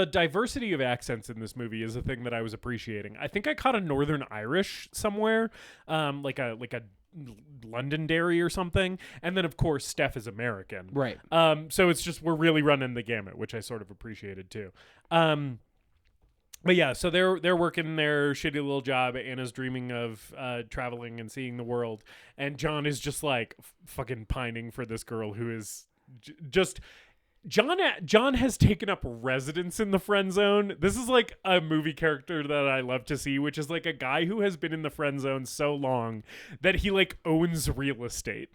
diversity of accents in this movie is a thing that I was appreciating. I think I caught a Northern Irish somewhere, like a Londonderry or something, and then of course Steph is American. Right. So it's just we're really running the gamut, which I sort of appreciated too. But yeah, so they're working their shitty little job. Anna's dreaming of traveling and seeing the world, and John is just like fucking pining for this girl who is just. John has taken up residence in the friend zone. This is like a movie character that I love to see, which is like a guy who has been in the friend zone so long that he like owns real estate.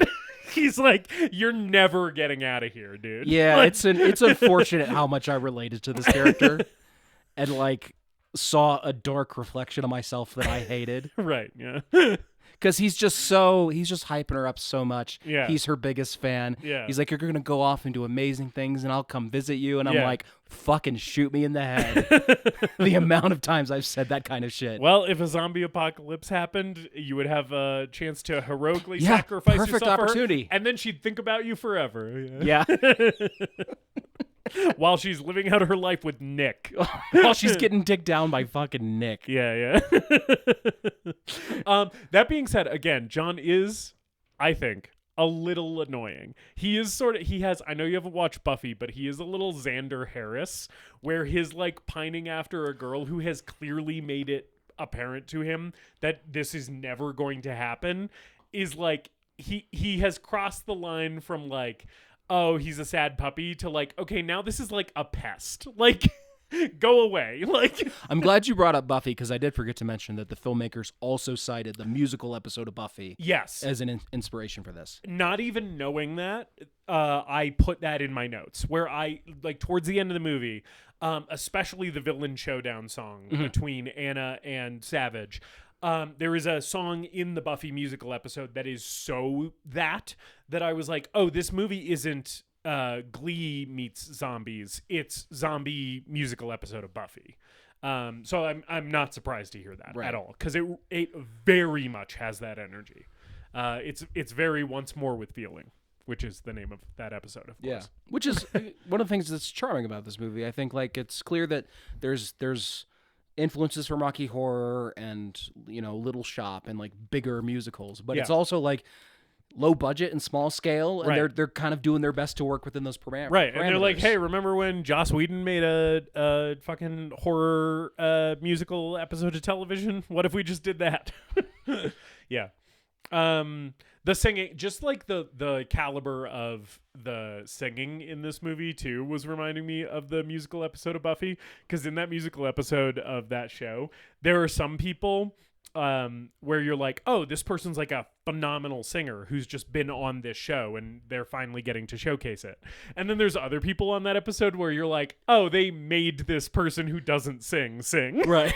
He's like, you're never getting out of here, dude. Yeah, Like- it's unfortunate how much I related to this character and like saw a dark reflection of myself that I hated. right. Yeah. Because he's just hyping her up so much. Yeah. He's her biggest fan. Yeah. He's like, you're going to go off and do amazing things and I'll come visit you. And I'm Yeah. like, fucking shoot me in the head. The amount of times I've said that kind of shit. Well, if a zombie apocalypse happened, you would have a chance to heroically Yeah, sacrifice perfect yourself for her, opportunity. and then she'd think about you forever. Yeah. While she's living out her life with Nick. While she's getting dicked down by fucking Nick. Yeah. That being said, again, John is, I think, a little annoying. He is I know you haven't watched Buffy, but he is a little Xander Harris, where his like pining after a girl who has clearly made it apparent to him that this is never going to happen is like, he has crossed the line from like, oh, he's a sad puppy to like, okay, now this is like a pest. Like, go away. Like, I'm glad you brought up Buffy because I did forget to mention that the filmmakers also cited the musical episode of Buffy yes. as an inspiration for this. Not even knowing that, I put that in my notes where I like towards the end of the movie, especially the villain showdown song between Anna and Savage. There is a song in the Buffy musical episode that is so that I was like, oh, this movie isn't Glee meets zombies. It's zombie musical episode of Buffy. So I'm not surprised to hear that at all because it very much has that energy. It's very Once More with Feeling, which is the name of that episode, of course. Yeah, which is one of the things that's charming about this movie. I think like it's clear that there's influences from Rocky Horror and Little Shop and like bigger musicals, but it's also like low budget and small scale, and they're kind of doing their best to work within those parameters. Right, and they're like, hey, remember when Joss Whedon made a fucking horror musical episode of television? What if we just did that? Yeah. The singing, just like the caliber of the singing in this movie too, was reminding me of the musical episode of Buffy. Because in that musical episode of that show, there are some people where you're like, oh, this person's like a phenomenal singer who's just been on this show and they're finally getting to showcase it. And then there's other people on that episode where you're like, oh, they made this person who doesn't sing. Right.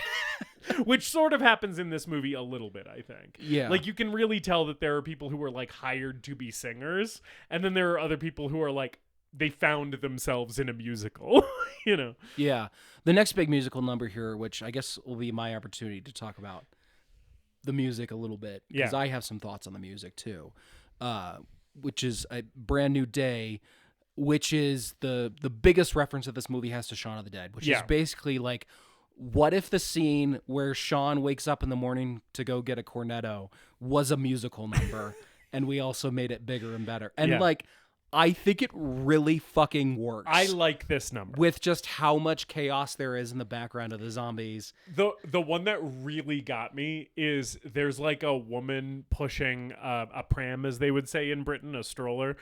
Which sort of happens in this movie a little bit, I think. Yeah. Like, you can really tell that there are people who are, like, hired to be singers, and then there are other people who are, like, they found themselves in a musical, Yeah. The next big musical number here, which I guess will be my opportunity to talk about the music a little bit, because I have some thoughts on the music, too, which is A Brand New Day, which is the biggest reference that this movie has to Shaun of the Dead, which is basically, like, what if the scene where Sean wakes up in the morning to go get a cornetto was a musical number, and we also made it bigger and better? And Yeah. like, I think it really fucking works. I like this number. with just how much chaos there is in the background of the zombies. The one that really got me is there's like a woman pushing a pram, as they would say in Britain, a stroller,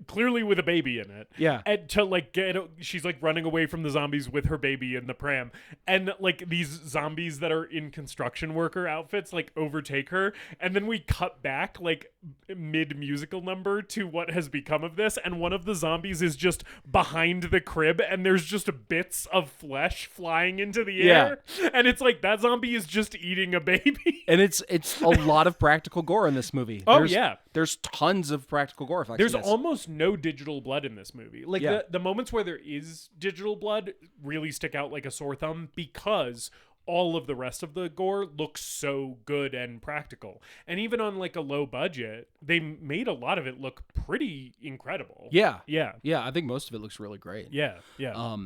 clearly with a baby in it. Yeah. And to like she's like running away from the zombies with her baby in the pram, and like these zombies that are in construction worker outfits like overtake her, and then we cut back like mid musical number to what has become of this, and one of the zombies is just behind the crib, and there's just bits of flesh flying into the air, and it's like that zombie is just eating a baby. And it's a lot of practical gore in this movie. Oh, yeah. There's tons of practical gore effects. There's in this. almost no digital blood in this movie. Like Yeah. the moments where there is digital blood really stick out like a sore thumb, because all of the rest of the gore looks so good and practical. And even on like a low budget, they made a lot of it look pretty incredible. Yeah. Yeah. Yeah, I think most of it looks really great. Yeah. Yeah.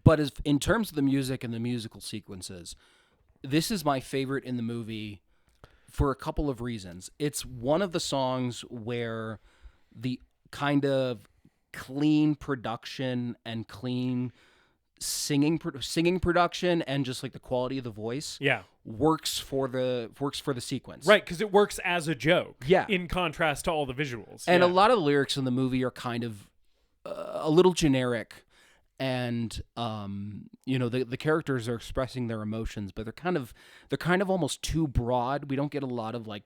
But as in terms of the music and the musical sequences, this is my favorite in the movie for a couple of reasons. It's one of the songs where the kind of clean production and clean singing production and just like the quality of the voice yeah. works for the sequence. Right, because it works as a joke. Yeah. In contrast to all the visuals. And yeah. a lot of the lyrics in the movie are kind of a little generic, and the characters are expressing their emotions, but they're kind of almost too broad. We don't get a lot of like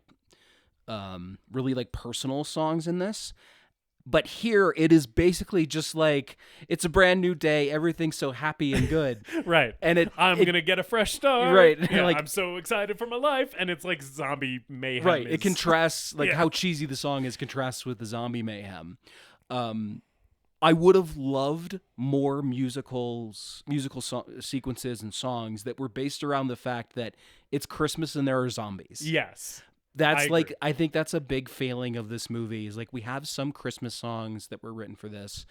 really like personal songs in this. But here it is basically just like, it's a brand new day, everything's so happy and good. Right. And I'm gonna get a fresh start. Right. Yeah, Like, I'm so excited for my life, and it's like zombie mayhem. right. It contrasts, like Yeah. how cheesy the song is contrasts with the zombie mayhem. I would have loved more musical sequences and songs that were based around the fact that it's Christmas and there are zombies. Yes. That's I like, agree. I think that's a big failing of this movie, is like, we have some Christmas songs that were written for this,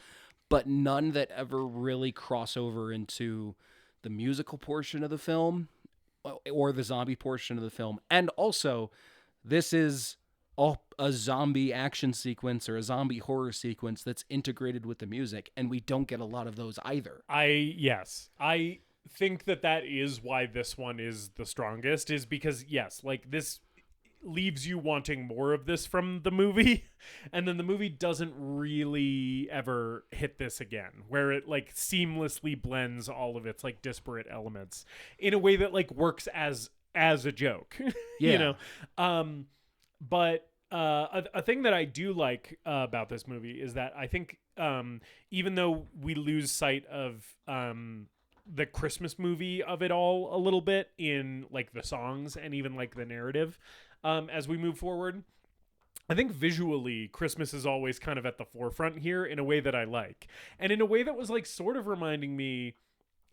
but none that ever really cross over into the musical portion of the film or the zombie portion of the film. And also, this is a zombie action sequence or a zombie horror sequence that's integrated with the music, and we don't get a lot of those either. I think that is why this one is the strongest, is because yes, like this leaves you wanting more of this from the movie, and then the movie doesn't really ever hit this again, where it like seamlessly blends all of its like disparate elements in a way that like works as a joke. Yeah. You know. But a thing that I do like about this movie is that I think even though we lose sight of the Christmas movie of it all a little bit in like the songs and even like the narrative, as we move forward, I think visually Christmas is always kind of at the forefront here in a way that I like, and in a way that was like sort of reminding me,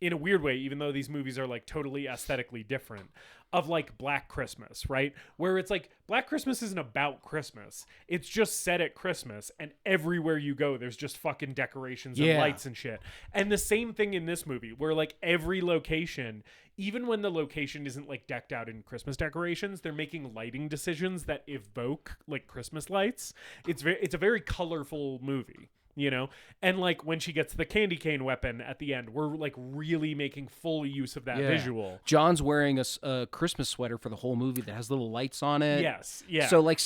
in a weird way, even though these movies are like totally aesthetically different, of like Black Christmas, right? Where it's like Black Christmas isn't about Christmas. It's just set at Christmas, and everywhere you go, there's just fucking decorations and lights and shit. And the same thing in this movie, where like every location, even when the location isn't like decked out in Christmas decorations, they're making lighting decisions that evoke like Christmas lights. It's a very colorful movie. You know, and like when she gets the candy cane weapon at the end, we're like really making full use of that visual. John's wearing a Christmas sweater for the whole movie that has little lights on it. Yes, yeah. So like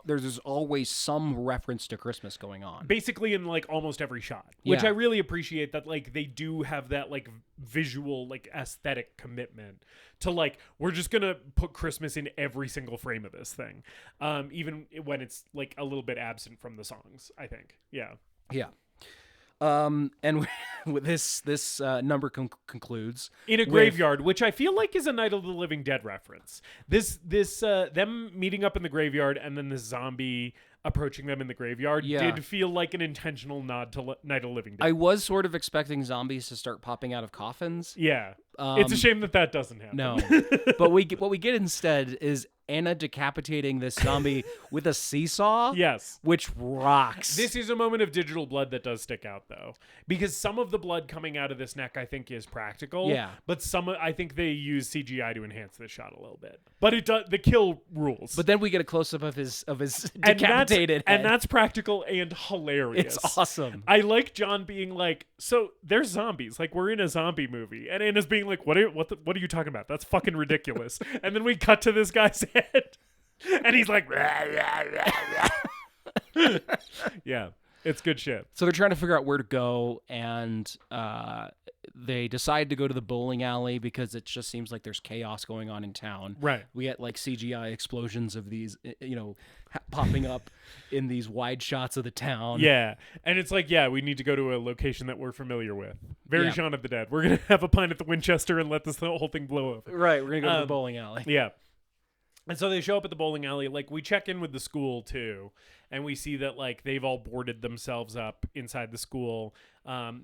there's always some reference to Christmas going on. Basically in like almost every shot, which Yeah. I really appreciate, that like they do have that like visual like aesthetic commitment to like, we're just gonna put Christmas in every single frame of this thing, even when it's like a little bit absent from the songs, I think. Yeah. Yeah. And with this number concludes in a with- graveyard, which I feel like is a Night of the Living Dead reference. This them meeting up in the graveyard and then the zombie approaching them in the graveyard did feel like an intentional nod to Night of the Living Dead. I was sort of expecting zombies to start popping out of coffins. Yeah. It's a shame that doesn't happen. No. But what we get instead is Anna decapitating this zombie with a seesaw. Yes. Which rocks. This is a moment of digital blood that does stick out, though, because some of the blood coming out of this neck, I think, is practical. Yeah. But I think they use CGI to enhance this shot a little bit. But it does. The kill rules. But then we get a close up of his decapitated and head. that's practical and hilarious. It's awesome. I like John being like, so there's zombies. Like, we're in a zombie movie, and Anna's being like, what are you talking about? That's fucking ridiculous. And then we cut to this guy's head, and he's like, yeah, it's good shit. So they're trying to figure out where to go, and they decide to go to the bowling alley because it just seems like there's chaos going on in town. Right. We get like CGI explosions of these, popping up in these wide shots of the town. Yeah. And it's like, yeah, we need to go to a location that we're familiar with. Very Yeah. Shaun of the Dead. We're going to have a pint at the Winchester and let this whole thing blow up. Right. We're going to go to the bowling alley. Yeah. And so they show up at the bowling alley. Like, we check in with the school, too. And we see that, like, they've all boarded themselves up inside the school.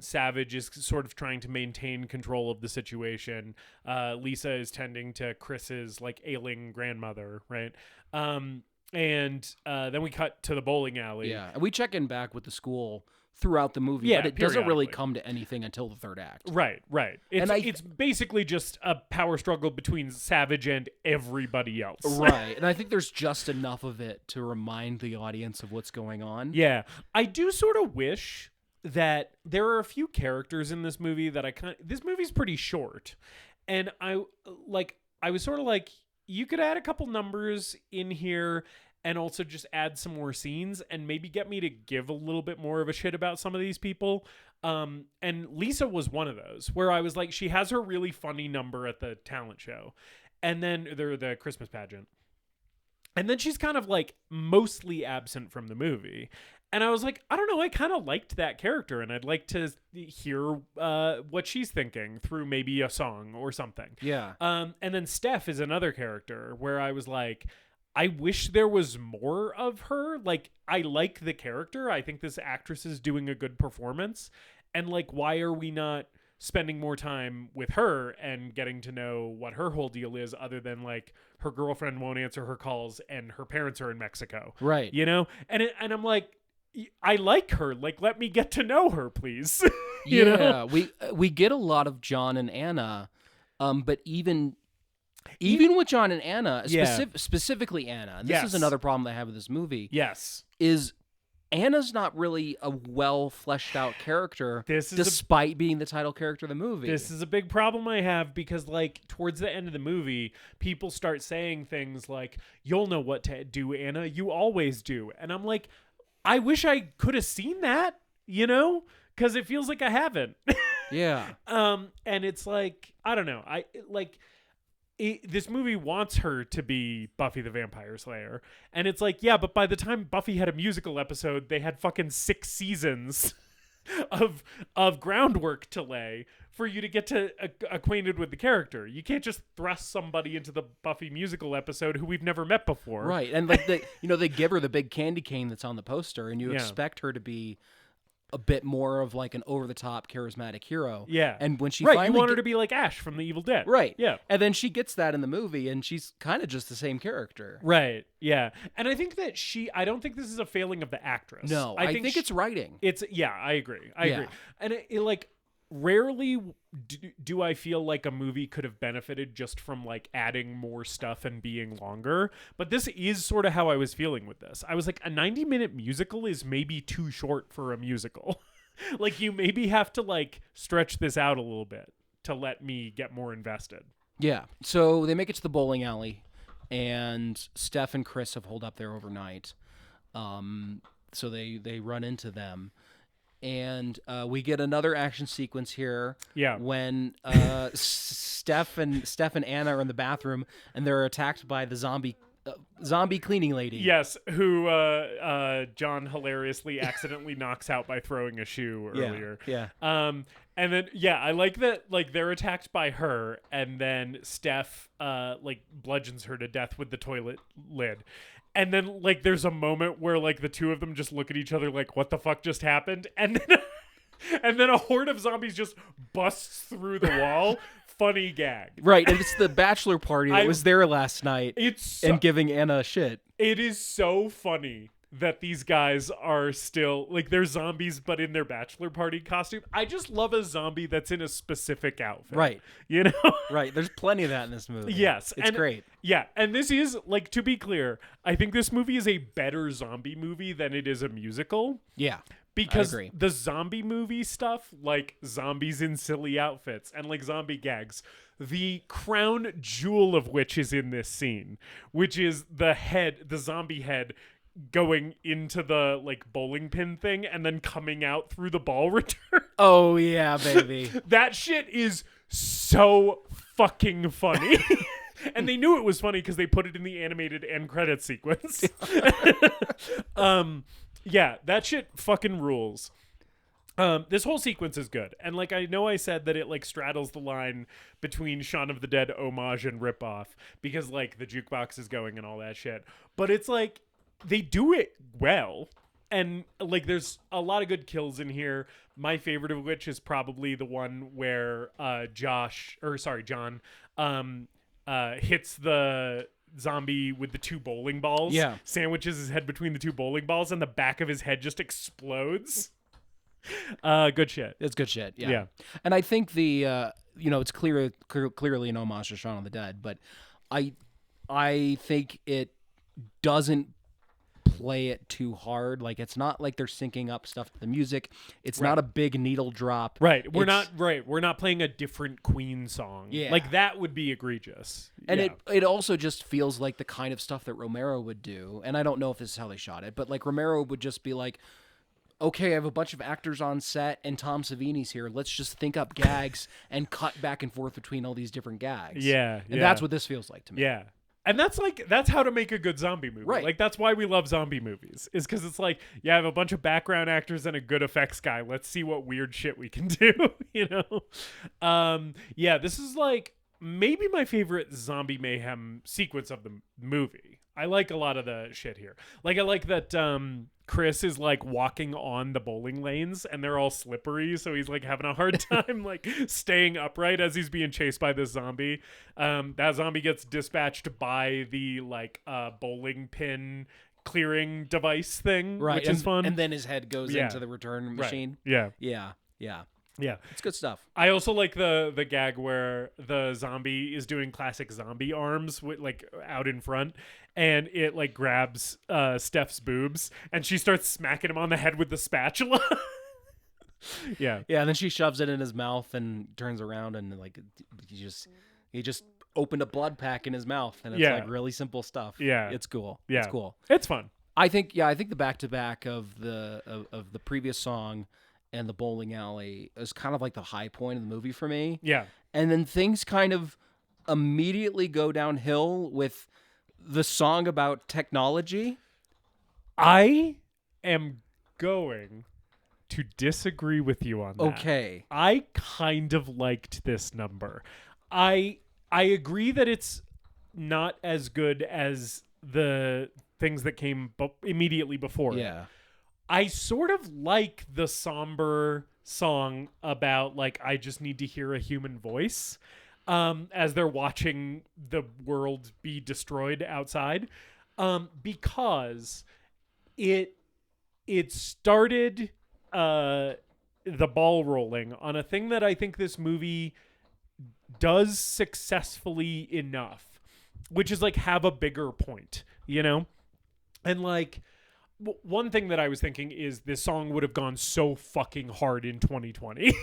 Savage is sort of trying to maintain control of the situation. Lisa is tending to Chris's, like, ailing grandmother, right? And then we cut to the bowling alley. Yeah. And we check in back with the school throughout the movie, Yeah, but it doesn't really periodically. come to anything until the third act. Right. And It's basically just a power struggle between Savage and everybody else. Right. And I think there's just enough of it to remind the audience of what's going on. Yeah. I do sort of wish that there are a few characters in this movie that this movie's pretty short. And I was sort of like, you could add a couple numbers in here and also just add some more scenes and maybe get me to give a little bit more of a shit about some of these people. And Lisa was one of those where I was like, she has her really funny number at the talent show and then the Christmas pageant. And then she's kind of like mostly absent from the movie. And I was like, I don't know, I kind of liked that character and I'd like to hear what she's thinking through maybe a song or something. Yeah. And then Steph is another character where I was like, I wish there was more of her. Like, I like the character. I think this actress is doing a good performance. And, like, why are we not spending more time with her and getting to know what her whole deal is other than, like, her girlfriend won't answer her calls and her parents are in Mexico. Right. You know? And I'm like, I like her. Like, let me get to know her, please. you know? We get a lot of John and Anna, but even with John and Anna, specifically Anna, and this is another problem I have with this movie. Yes. Is Anna's not really a well fleshed out character, despite being the title character of the movie. This is a big problem I have because, like, towards the end of the movie, people start saying things like, "You'll know what to do, Anna. You always do," and I'm like, I wish I could have seen that, you know, because it feels like I haven't. Yeah. And it's like, I don't know, this movie wants her to be Buffy the Vampire Slayer. And it's like, yeah, but by the time Buffy had a musical episode, they had fucking 6 seasons of groundwork to lay for you to get to acquainted with the character. You can't just thrust somebody into the Buffy musical episode who we've never met before. Right. And like they give her the big candy cane that's on the poster and you expect her to be a bit more of like an over-the-top charismatic hero. Yeah. And when she you want her to be like Ash from The Evil Dead. Right. Yeah. And then she gets that in the movie and she's kind of just the same character. Right. Yeah. And I think that I don't think this is a failing of the actress. No, I think it's writing. I agree. I agree. And it like rarely do I feel like a movie could have benefited just from like adding more stuff and being longer. But this is sort of how I was feeling with this. I was like, a 90-minute musical is maybe too short for a musical. Like, you maybe have to like stretch this out a little bit to let me get more invested. Yeah. So they make it to the bowling alley and Steph and Chris have holed up there overnight. So they run into them. And we get another action sequence here. Yeah. When Steph and Anna are in the bathroom and they're attacked by the zombie cleaning lady. Yes, who John hilariously accidentally knocks out by throwing a shoe earlier. Yeah. And then I like that, like, they're attacked by her and then Steph like bludgeons her to death with the toilet lid. And then, like, there's a moment where, like, the two of them just look at each other like, what the fuck just happened? And then a horde of zombies just busts through the wall, funny gag. Right, and it's the bachelor party that was there last night and giving Anna shit. It is so funny that these guys are still like they're zombies but in their bachelor party costume. I just love a zombie that's in a specific outfit. Right. You know? Right. There's plenty of that in this movie. Yes. It's great. Yeah. And this is, like, to be clear, I think this movie is a better zombie movie than it is a musical. Yeah. Because I agree. the zombie movie stuff, like zombies in silly outfits and like zombie gags, the crown jewel of which is in this scene, which is the zombie head going into the like bowling pin thing and then coming out through the ball return. Oh yeah, baby. That shit is so fucking funny. And they knew it was funny because they put it in the animated end credit sequence. Yeah, that shit fucking rules. This whole sequence is good. And like I know I said that it like straddles the line between Shaun of the Dead homage and ripoff because like the jukebox is going and all that shit. But it's like they do it well. And like there's a lot of good kills in here. My favorite of which is probably the one where John hits the zombie with the two bowling balls. Yeah. Sandwiches his head between the two bowling balls and the back of his head just explodes. Good shit. It's good shit. Yeah. Yeah. And I think it's clearly an homage to Shaun of the Dead, but I think it doesn't play it too hard. Like it's not like they're syncing up stuff to the music. It's not a big needle drop. Right. We're not playing a different Queen song. Yeah. Like that would be egregious. And yeah. it also just feels like the kind of stuff that Romero would do. And I don't know if this is how they shot it, but like Romero would just be like, okay, I have a bunch of actors on set and Tom Savini's here. Let's just think up gags and cut back and forth between all these different gags. Yeah. And that's what this feels like to me. Yeah. And that's how to make a good zombie movie. Right. Like that's why we love zombie movies. Is because it's like, yeah, I have a bunch of background actors and a good effects guy. Let's see what weird shit we can do. You know? Yeah, this is like maybe my favorite zombie mayhem sequence of the movie. I like a lot of the shit here. Like I like that Chris is like walking on the bowling lanes and they're all slippery, so he's like having a hard time like staying upright as he's being chased by this zombie. That zombie gets dispatched by the like bowling pin clearing device thing, Right. which is fun. And then his head goes into the return machine. Yeah. Yeah. Yeah. Yeah. It's good stuff. I also like the gag where the zombie is doing classic zombie arms with like out in front and it like grabs Steph's boobs and she starts smacking him on the head with the spatula. Yeah. Yeah, and then she shoves it in his mouth and turns around and like he just opened a blood pack in his mouth and it's like really simple stuff. Yeah. It's cool. Yeah. It's cool. It's fun. I think the back-to-back of the previous song and the bowling alley is kind of like the high point of the movie for me. Yeah. And then things kind of immediately go downhill with the song about technology. I am going to disagree with you on that. Okay. I kind of liked this number. I agree that it's not as good as the things that came immediately before it. Yeah. I sort of like the somber song about like I just need to hear a human voice as they're watching the world be destroyed outside because it started the ball rolling on a thing that I think this movie does successfully enough, which is like have a bigger point, you know? And like one thing that I was thinking is this song would have gone so fucking hard in 2020.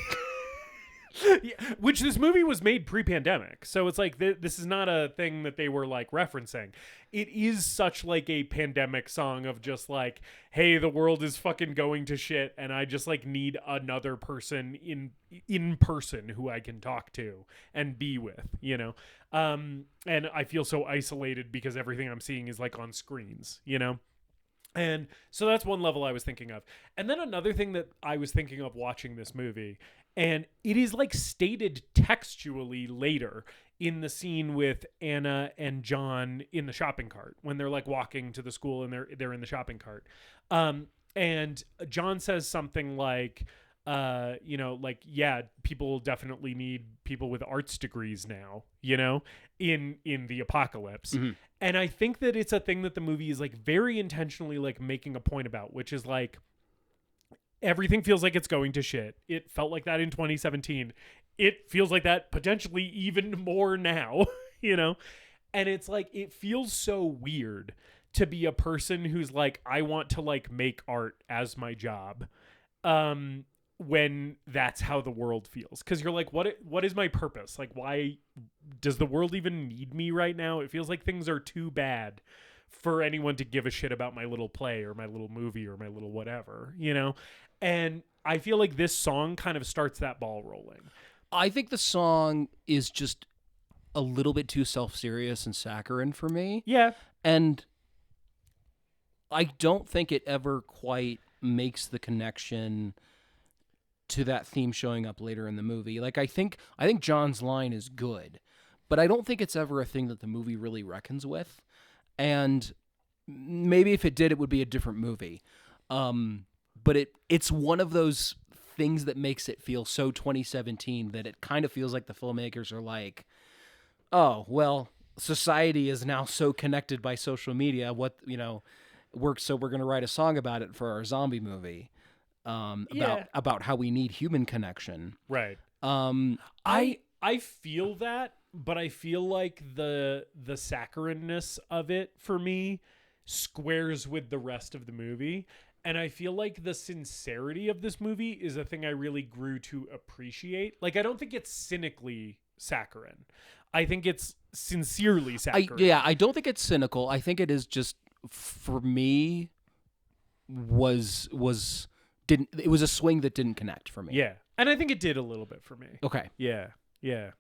Yeah, which this movie was made pre-pandemic. So it's like this is not a thing that they were like referencing. It is such like a pandemic song of just like, hey, the world is fucking going to shit and I just like need another person in person who I can talk to and be with, you know? And I feel so isolated because everything I'm seeing is like on screens, you know? And so that's one level I was thinking of. And then another thing that I was thinking of watching this movie, and it is like stated textually later in the scene with Anna and John in the shopping cart when they're like walking to the school and they're in the shopping cart. And John says something like, You know, like, yeah, people definitely need people with arts degrees now, you know, in the apocalypse. And I think that it's a thing that the movie is like very intentionally like making a point about, which is like everything feels like it's going to shit. It felt like that in 2017. It feels like that potentially even more now, you know? And it's like, it feels so weird to be a person who's like, I want to like make art as my job. When that's how the world feels. Cause you're like, what is my purpose? Like, why does the world even need me right now? It feels like things are too bad for anyone to give a shit about my little play or my little movie or my little whatever, you know? And I feel like this song kind of starts that ball rolling. I think the song is just a little bit too self-serious and saccharine for me. Yeah. And I don't think it ever quite makes the connection to that theme showing up later in the movie. Like, I think John's line is good, but I don't think it's ever a thing that the movie really reckons with. And maybe if it did, it would be a different movie. But it's one of those things that makes it feel so 2017 that it kind of feels like the filmmakers are like, oh, well, society is now so connected by social media. What, you know, works. So we're going to write a song about it for our zombie movie. About how we need human connection. Right. I feel that, but I feel like the saccharineness of it for me squares with the rest of the movie. And I feel like the sincerity of this movie is a thing I really grew to appreciate. Like, I don't think it's cynically saccharine. I think it's sincerely saccharine. I don't think it's cynical. I think it is just, for me, it was a swing that didn't connect for me. Yeah. And I think it did a little bit for me. Okay. Yeah. Yeah.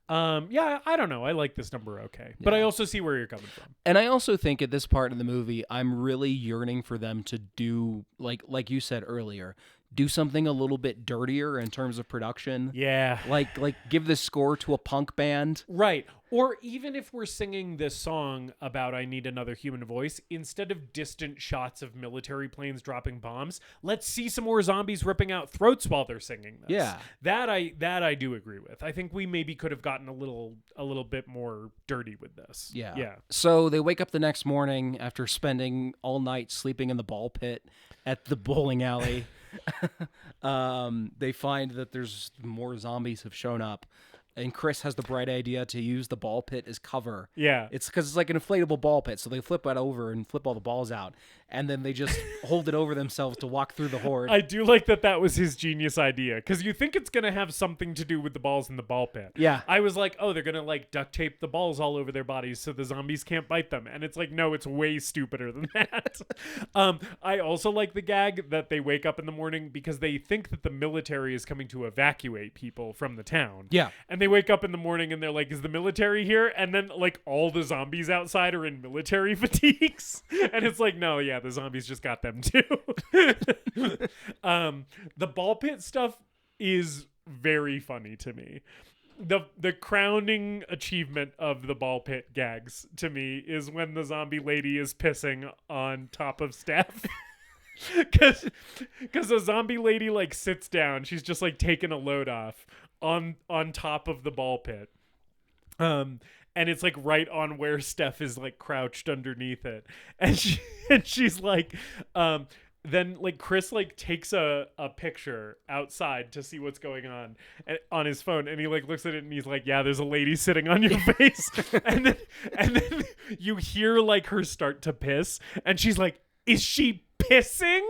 I don't know. I like this number okay. But I also see where you're coming from. And I also think at this part in the movie, I'm really yearning for them to do, like you said earlier, do something a little bit dirtier in terms of production. Yeah. Like give the score to a punk band. Right. Or even if we're singing this song about I need another human voice, instead of distant shots of military planes dropping bombs, let's see some more zombies ripping out throats while they're singing this. Yeah. That I do agree with. I think we maybe could have gotten a little bit more dirty with this. Yeah. Yeah. So they wake up the next morning after spending all night sleeping in the ball pit at the bowling alley. They find that there's more zombies have shown up. And Chris has the bright idea to use the ball pit as cover. Yeah. It's because it's like an inflatable ball pit. So they flip it over and flip all the balls out. And then they just hold it over themselves to walk through the horde. I do like that was his genius idea. Because you think it's going to have something to do with the balls in the ball pit. Yeah. I was like, oh, they're going to like duct tape the balls all over their bodies so the zombies can't bite them. And it's like, no, it's way stupider than that. I also like the gag that they wake up in the morning because they think that the military is coming to evacuate people from the town. Yeah. And they wake up in the morning and they're like, is the military here? And then like all the zombies outside are in military fatigues. And it's like, no, yeah, the zombies just got them too. The ball pit stuff is very funny to me. The crowning achievement of the ball pit gags to me is when the zombie lady is pissing on top of Steph. Because a zombie lady like sits down, she's just like taking a load off on top of the ball pit, and it's like right on where Steph is like crouched underneath it, and she's like, then like Chris like takes a picture outside to see what's going on his phone, and he like looks at it and he's like, yeah, there's a lady sitting on your face, and then you hear like her start to piss, and she's like, is she pissing?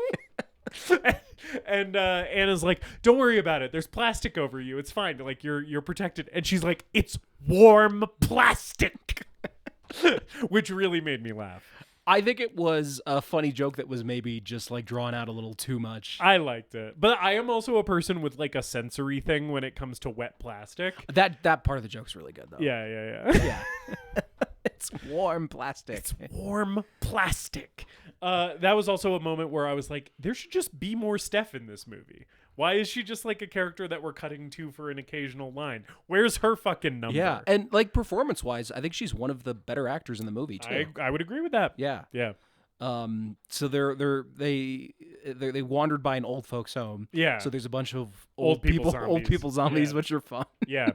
And Anna's like, don't worry about it, there's plastic over you, it's fine, like you're protected. And she's like, it's warm plastic. Which really made me laugh. I think it was a funny joke that was maybe just like drawn out a little too much. I liked it, but I am also a person with like a sensory thing when it comes to wet plastic. That part of the joke's really good though. Yeah. It's warm plastic. It's warm plastic. That was also a moment where I was like, there should just be more Steph in this movie. Why is she just like a character that we're cutting to for an occasional line? Where's her fucking number? Yeah, and like performance-wise, I think she's one of the better actors in the movie too. I would agree with that. Yeah. Yeah. So they wandered by an old folks home. Yeah. So there's a bunch of Old people old people zombies, Yeah. which are fun. Yeah.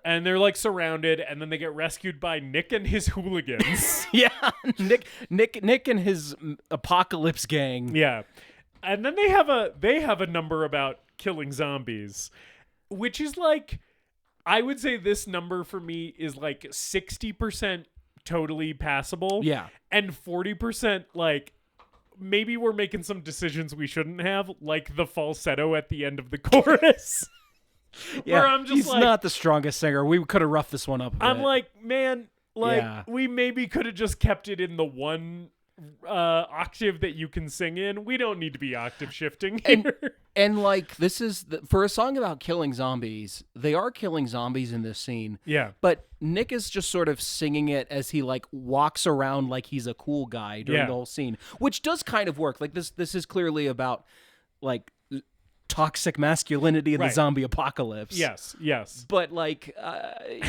And they're like surrounded, and then they get rescued by Nick and his hooligans. Yeah, Nick and his apocalypse gang. Yeah. And then they have a number about killing zombies, which is like, I would say this number for me is like 60% totally passable. Yeah. And 40% like maybe we're making some decisions we shouldn't have, like the falsetto at the end of the chorus. Yeah, where I'm just he's like, not the strongest singer. We could have roughed this one up a bit. I'm like, man, like Yeah. we maybe could have just kept it in the one octave that you can sing in. We don't need to be octave shifting here. And like, this is for a song about killing zombies. They are killing zombies in this scene. Yeah. But Nick is just sort of singing it as he like walks around like he's a cool guy during Yeah. the whole scene, which does kind of work. Like this is clearly about like toxic masculinity in the Right. zombie apocalypse. Yes. But like,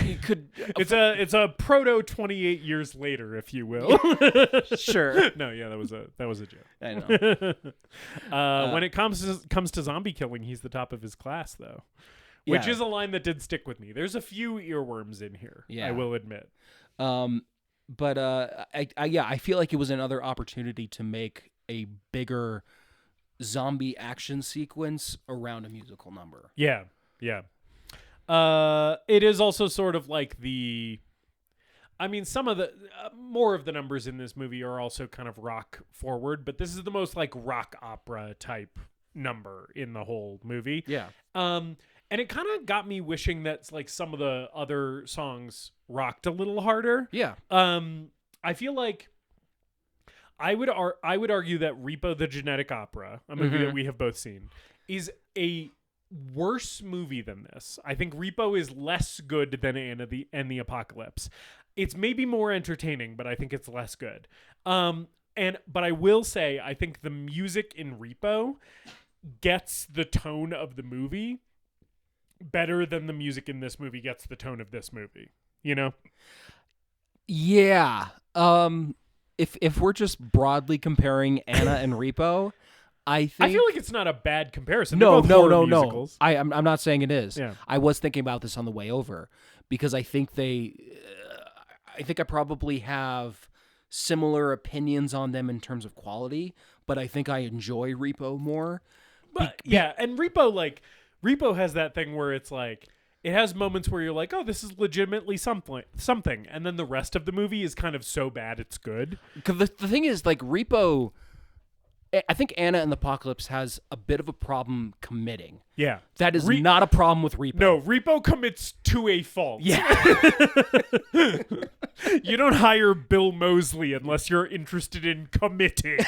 you could It's a proto 28 years later, if you will. sure. No, yeah, that was a joke. I know. When it comes to zombie killing, he's the top of his class, though, which Yeah. is a line that did stick with me. There's a few earworms in here. Yeah. I will admit. But I feel like it was another opportunity to make a bigger zombie action sequence around a musical number. Yeah. It is also sort of like some of the more of the numbers in this movie are also kind of rock forward, but this is the most like rock opera type number in the whole movie. Yeah. And it kind of got me wishing that like some of the other songs rocked a little harder. Yeah. I feel like I would argue that Repo the Genetic Opera, a movie that we have both seen, is a worse movie than this. I think Repo is less good than Anna and the Apocalypse. It's maybe more entertaining, but I think it's less good. But I will say I think the music in Repo gets the tone of the movie better than the music in this movie gets the tone of this movie. You know? Yeah. If we're just broadly comparing Anna and Repo, I feel like it's not a bad comparison. No. They're both horror musicals. I'm not saying it is. Yeah. I was thinking about this on the way over because I think I probably have similar opinions on them in terms of quality, but I think I enjoy Repo more. But and Repo has that thing where it's like it has moments where you're like, oh, this is legitimately something, and then the rest of the movie is kind of so bad it's good. Because the thing is, like, Repo, I think Anna and the Apocalypse has a bit of a problem committing. Yeah. That is not a problem with Repo. No, Repo commits to a fault. Yeah. You don't hire Bill Moseley unless you're interested in committing.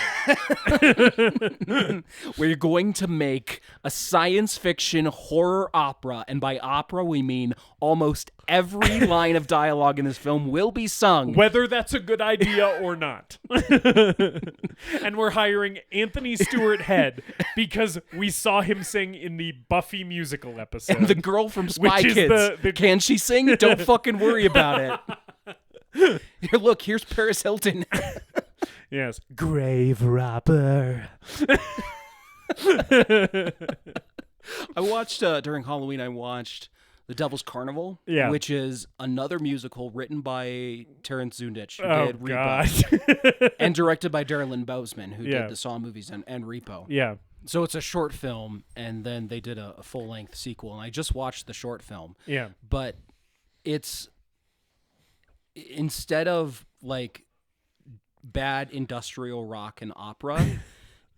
We're going to make a science fiction horror opera, and by opera we mean almost every line of dialogue in this film will be sung. Whether that's a good idea or not. And we're hiring Anthony Stewart Head because we saw him sing in the Buffy musical episode. And the girl from Spy Which is Kids, the- can she sing? Don't fucking worry about it. Here, look, here's Paris Hilton. Yes. Grave robber. I watched, during Halloween, I watched The Devil's Carnival, Yeah. which is another musical written by Terrence Zundich, who Oh, did Repo, God. and directed by Darren Bousman, who Yeah. did the Saw movies and Repo. Yeah. So it's a short film, and then they did a full-length sequel, and I just watched the short film. Yeah. But it's, instead of, like, bad industrial rock and opera,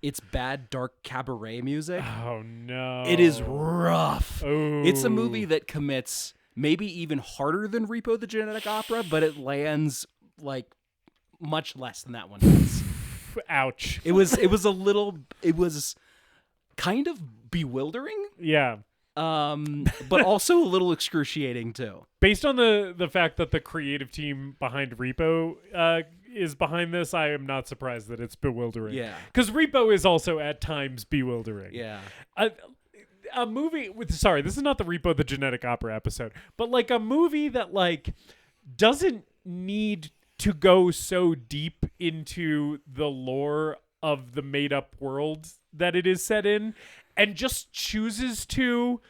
it's bad dark cabaret music. Oh, no. It is rough. Oh. It's a movie that commits maybe even harder than Repo the Genetic Opera, but it lands, like, much less than that one does. Ouch. It was kind of bewildering, Yeah. but also a little excruciating too. Based on the fact that the creative team behind Repo is behind this, I am not surprised that it's bewildering. Yeah. Because Repo is also at times bewildering. Yeah. A movie with, sorry, this is not the Repo the Genetic Opera episode, but like a movie that like doesn't need to go so deep into the lore of the made-up world that it is set in, and just chooses to,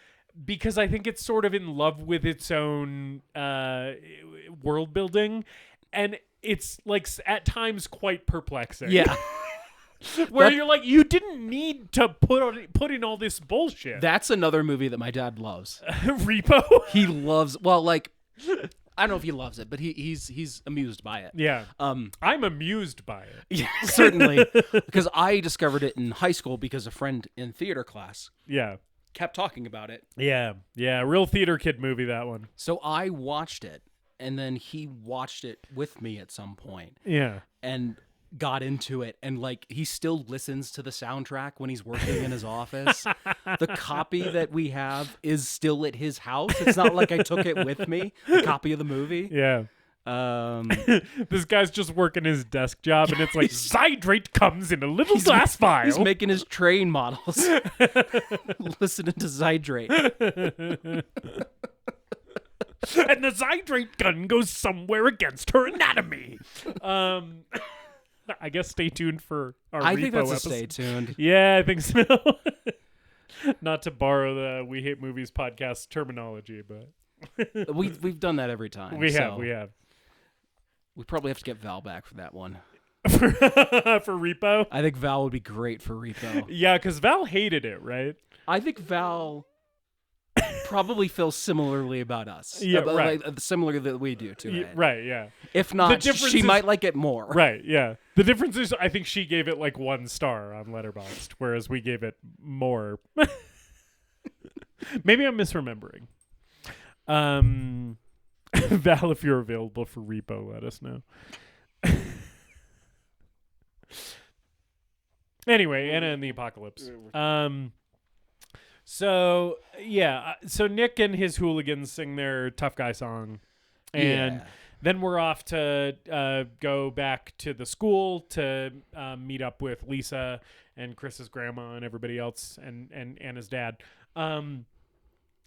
because I think it's sort of in love with its own world building, and it's like at times quite perplexing. Yeah. Where you're like, you didn't need to put in all this bullshit. That's another movie that my dad loves. Repo. He loves, well, like, I don't know if he loves it, but he's amused by it. Yeah. I'm amused by it. Yeah, certainly. Because I discovered it in high school because a friend in theater class Yeah. kept talking about it. Yeah. Yeah. Real theater kid movie, that one. So I watched it, and then he watched it with me at some point Yeah. and got into it, and like he still listens to the soundtrack when he's working in his office. The copy that we have is still at his house. It's not like I took it with me, the copy of the movie. Yeah. This guy's just working his desk job, and it's like, Zydrate comes in a little glass vial. He's making his train models. Listening to Zydrate. And the Zydrate gun goes somewhere against her anatomy. I guess stay tuned for our I Repo think that's episode. a stay tuned. Yeah, I think so. Not to borrow the We Hate Movies podcast terminology, but We've done that every time. we have. We probably have to get Val back for that one. For Repo? I think Val would be great for Repo. Yeah, because Val hated it, right? I think Val probably feels similarly about us. Yeah, right. Like, similar that we do to it. Right, yeah. If not, difference she is- might like it more. Right, yeah. The difference is I think she gave it like 1 star on Letterboxd, whereas we gave it more. Maybe I'm misremembering. Val, if you're available for Repo, let us know. Anyway, Anna and the Apocalypse. So Nick and his hooligans sing their tough guy song, and then we're off to go back to the school to meet up with Lisa and Chris's grandma and everybody else and Anna's dad. And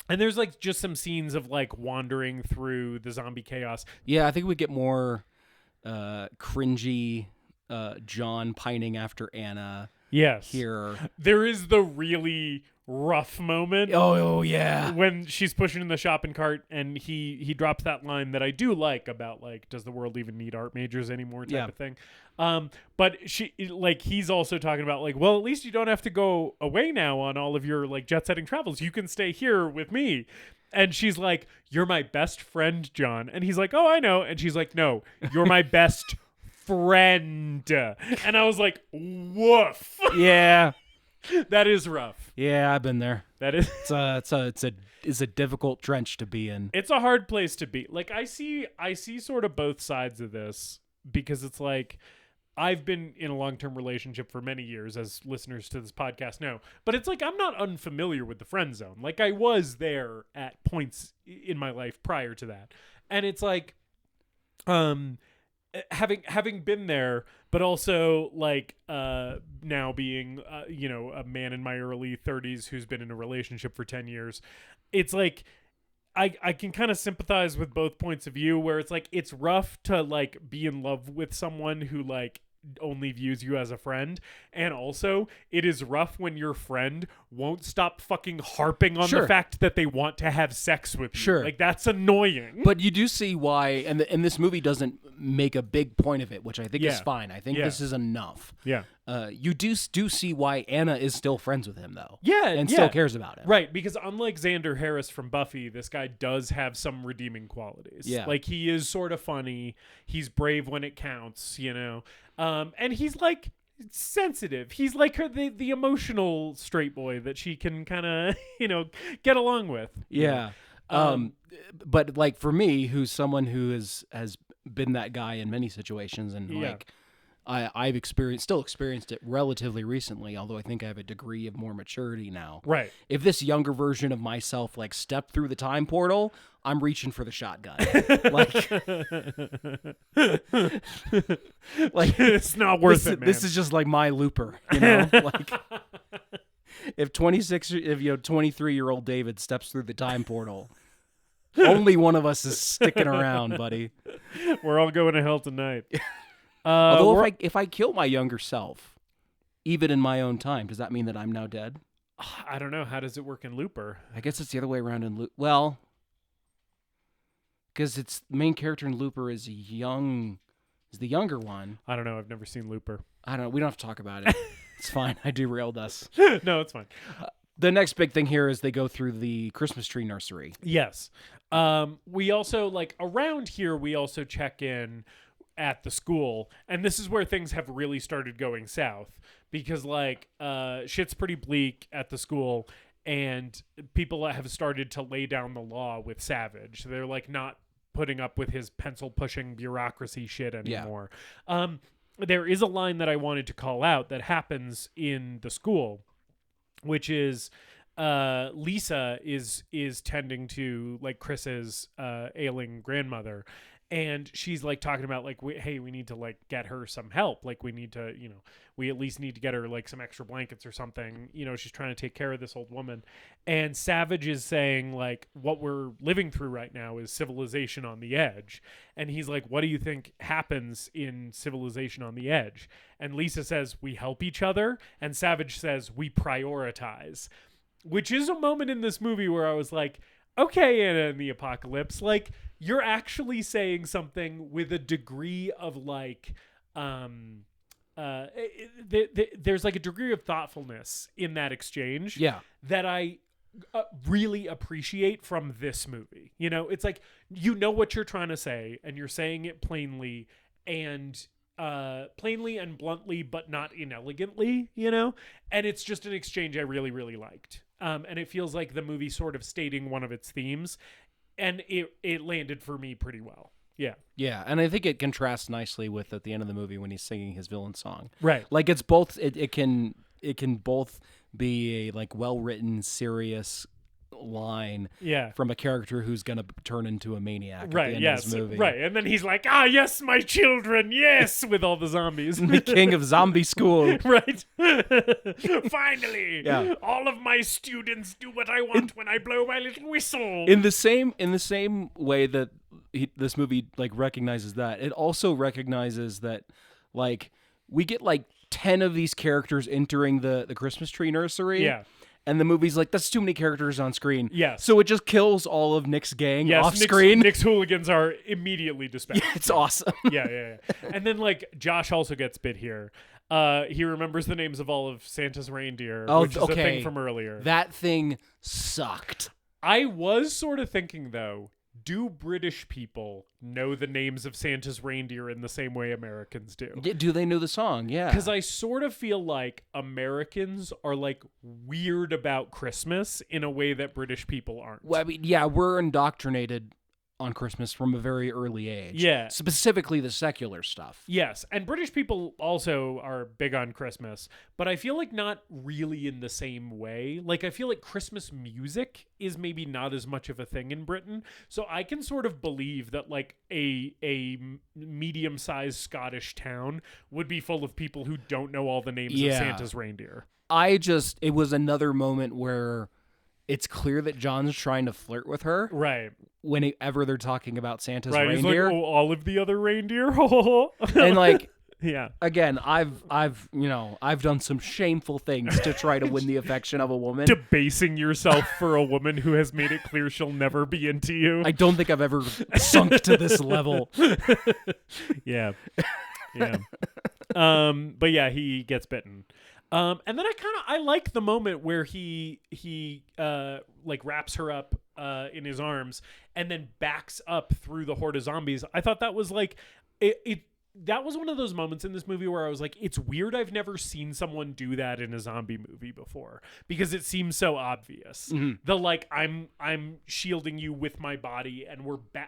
there's like just some scenes of like wandering through the zombie chaos. Yeah, I think we get more cringy John pining after Anna. Yes. Here. There is the really rough moment. Oh yeah. When she's pushing in the shopping cart and he drops that line that I do like about like, does the world even need art majors anymore type of thing. But he's also talking about like, well, at least you don't have to go away now on all of your like jet setting travels. You can stay here with me. And she's like, you're my best friend, John. And he's like, oh, I know. And she's like, no, you're my best friend. And I was like, woof. Yeah. That is rough. Yeah, I've been there. That is It's a difficult trench to be in. it's a hard place to be. Like I see sort of both sides of this, because it's like I've been in a long-term relationship for many years, as listeners to this podcast know, but it's like I'm not unfamiliar with the friend zone. Like I was there at points in my life prior to that. And it's like having been there, but also like now being a man in my early 30s who's been in a relationship for 10 years, it's like I can kind of sympathize with both points of view, where it's like it's rough to like be in love with someone who like only views you as a friend, and also it is rough when your friend won't stop fucking harping on the fact that they want to have sex with you. Like that's annoying. But you do see why, and this movie doesn't make a big point of it, which I think is fine. I think this is enough. Yeah. You do see why Anna is still friends with him, though. Yeah, and still cares about him. Right, because unlike Xander Harris from Buffy, this guy does have some redeeming qualities. Yeah. Like he is sort of funny. He's brave when it counts, and he's like sensitive. He's like the emotional straight boy that she can kind of, get along with. Yeah. But like for me, who's someone who has been that guy in many situations, and like I've still experienced it relatively recently, although I think I have a degree of more maturity now. Right. If this younger version of myself like stepped through the time portal, I'm reaching for the shotgun. like it's not worth it, man. This is just like my looper, like if 23-year-old David steps through the time portal, only one of us is sticking around, buddy. We're all going to hell tonight. Although if I kill my younger self, even in my own time, does that mean that I'm now dead? I don't know. How does it work in Looper? I guess it's the other way around in Looper. Well, because it's the main character in Looper is the younger one. I don't know. I've never seen Looper. I don't know. We don't have to talk about it. It's fine. I derailed us. No, it's fine. The next big thing here is they go through the Christmas tree nursery. Yes. We also, around here, we also check in at the school, and this is where things have really started going south, because, shit's pretty bleak at the school, and people have started to lay down the law with Savage. They're, not putting up with his pencil-pushing bureaucracy shit anymore. Yeah. There is a line that I wanted to call out that happens in the school, which is Lisa is tending to Chris's ailing grandmother, and she's talking about hey, we need to get her some help. We need to, we at least need to get her some extra blankets or something. She's trying to take care of this old woman, and Savage is saying what we're living through right now is civilization on the edge. And he's like, what do you think happens in civilization on the edge? And Lisa says, we help each other. And Savage says, we prioritize, which is a moment in this movie where I was like, okay, Anna and the Apocalypse, you're actually saying something with a degree of there's a degree of thoughtfulness in that exchange that I really appreciate from this movie. It's what you're trying to say, and you're saying it plainly and bluntly, but not inelegantly, and it's just an exchange I really, really liked. And it feels like the movie sort of stating one of its themes, and it landed for me pretty well. Yeah. Yeah, and I think it contrasts nicely with at the end of the movie when he's singing his villain song. Right. It's both it can both be a well-written, serious line from a character who's going to turn into a maniac at the end of this movie. Right. And then he's like, yes, my children, yes, with all the zombies. The king of zombie school. Right. Finally, all of my students do what I want when I blow my little whistle. In the same way that this movie recognizes that, it also recognizes that we get 10 of these characters entering the Christmas tree nursery. Yeah. And the movie's that's too many characters on screen. Yes. So it just kills all of Nick's gang off screen. Nick's hooligans are immediately dispatched. Yeah, it's awesome. Yeah. And then Josh also gets bit here. He remembers the names of all of Santa's reindeer, which is a thing from earlier. That thing sucked. I was sort of thinking, though, do British people know the names of Santa's reindeer in the same way Americans do? Yeah, do they know the song? Yeah. Because I sort of feel like Americans are weird about Christmas in a way that British people aren't. Well, I mean, we're indoctrinated on Christmas from a very early age. Yeah. Specifically the secular stuff. Yes. And British people also are big on Christmas, but I feel not really in the same way. I feel Christmas music is maybe not as much of a thing in Britain. So I can sort of believe that a medium-sized Scottish town would be full of people who don't know all the names of Santa's reindeer. It was another moment where it's clear that John's trying to flirt with her. Right. Whenever they're talking about Santa's right. reindeer. He's all of the other reindeer. And yeah. Again, I've done some shameful things to try to win the affection of a woman. Debasing yourself for a woman who has made it clear she'll never be into you. I don't think I've ever sunk to this level. Yeah. But yeah, he gets bitten. And then I like the moment where he wraps her up in his arms and then backs up through the horde of zombies. I thought that was that was one of those moments in this movie where I was like, it's weird I've never seen someone do that in a zombie movie before, because it seems so obvious. Mm-hmm. The I'm shielding you with my body and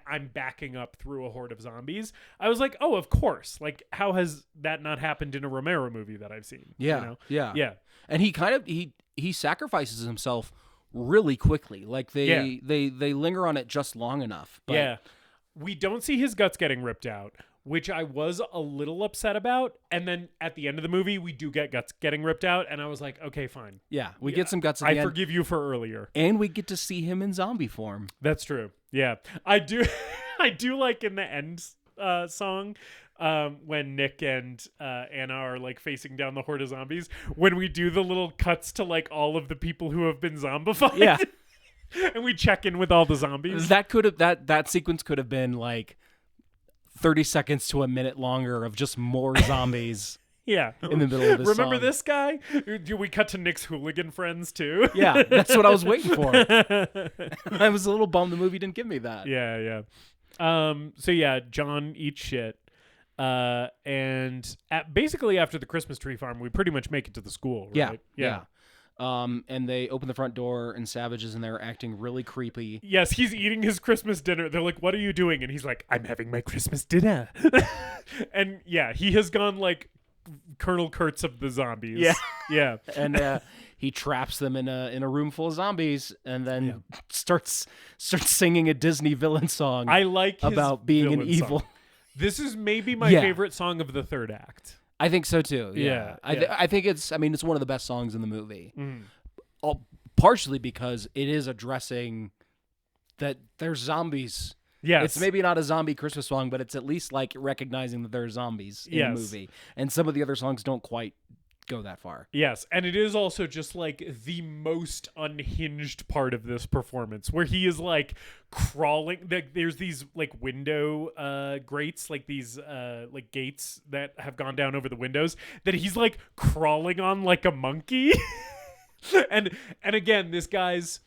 I'm backing up through a horde of zombies. I was like, oh, of course. How has that not happened in a Romero movie that I've seen? Yeah. Yeah. And he sacrifices himself really quickly. They linger on it just long enough. But... Yeah. We don't see his guts getting ripped out, which I was a little upset about. And then at the end of the movie, we do get guts getting ripped out. And I was like, okay, fine. Yeah, we get some guts at the end. I forgive you for earlier. And we get to see him in zombie form. That's true. Yeah. I do like in the end song when Nick and Anna are like facing down the horde of zombies, when we do the little cuts to like all of the people who have been zombified. Yeah. And we check in with all the zombies. That sequence could have been like 30 seconds to a minute longer of just more zombies. Yeah. In the middle of this Remember song. this guy? Do we cut to Nick's hooligan friends too? Yeah, that's what I was waiting for. I was a little bummed the movie didn't give me that. Yeah. So yeah, John eats shit. And basically after the Christmas tree farm, we pretty much make it to the school, right? Yeah. And they open the front door and Savage is in there acting really creepy. Yes, he's eating his Christmas dinner. They're like, "What are you doing?" And he's like, "I'm having my Christmas dinner." And yeah, he has gone like Colonel Kurtz of the zombies. Yeah. And he traps them in a room full of zombies and then starts singing a Disney villain song. I like his about being an villain evil. song. This is maybe my favorite song of the third act. I think so too. Yeah. Yeah. I think it's one of the best songs in the movie. Partially because it is addressing that there's zombies. Yes. It's maybe not a zombie Christmas song, but it's at least like recognizing that there are zombies in the movie. And some of the other songs don't quite go that far. Yes, and it is also just like the most unhinged part of this performance where he is like crawling. There's these like window grates, like these like gates that have gone down over the windows that he's like crawling on like a monkey. and again, this guy's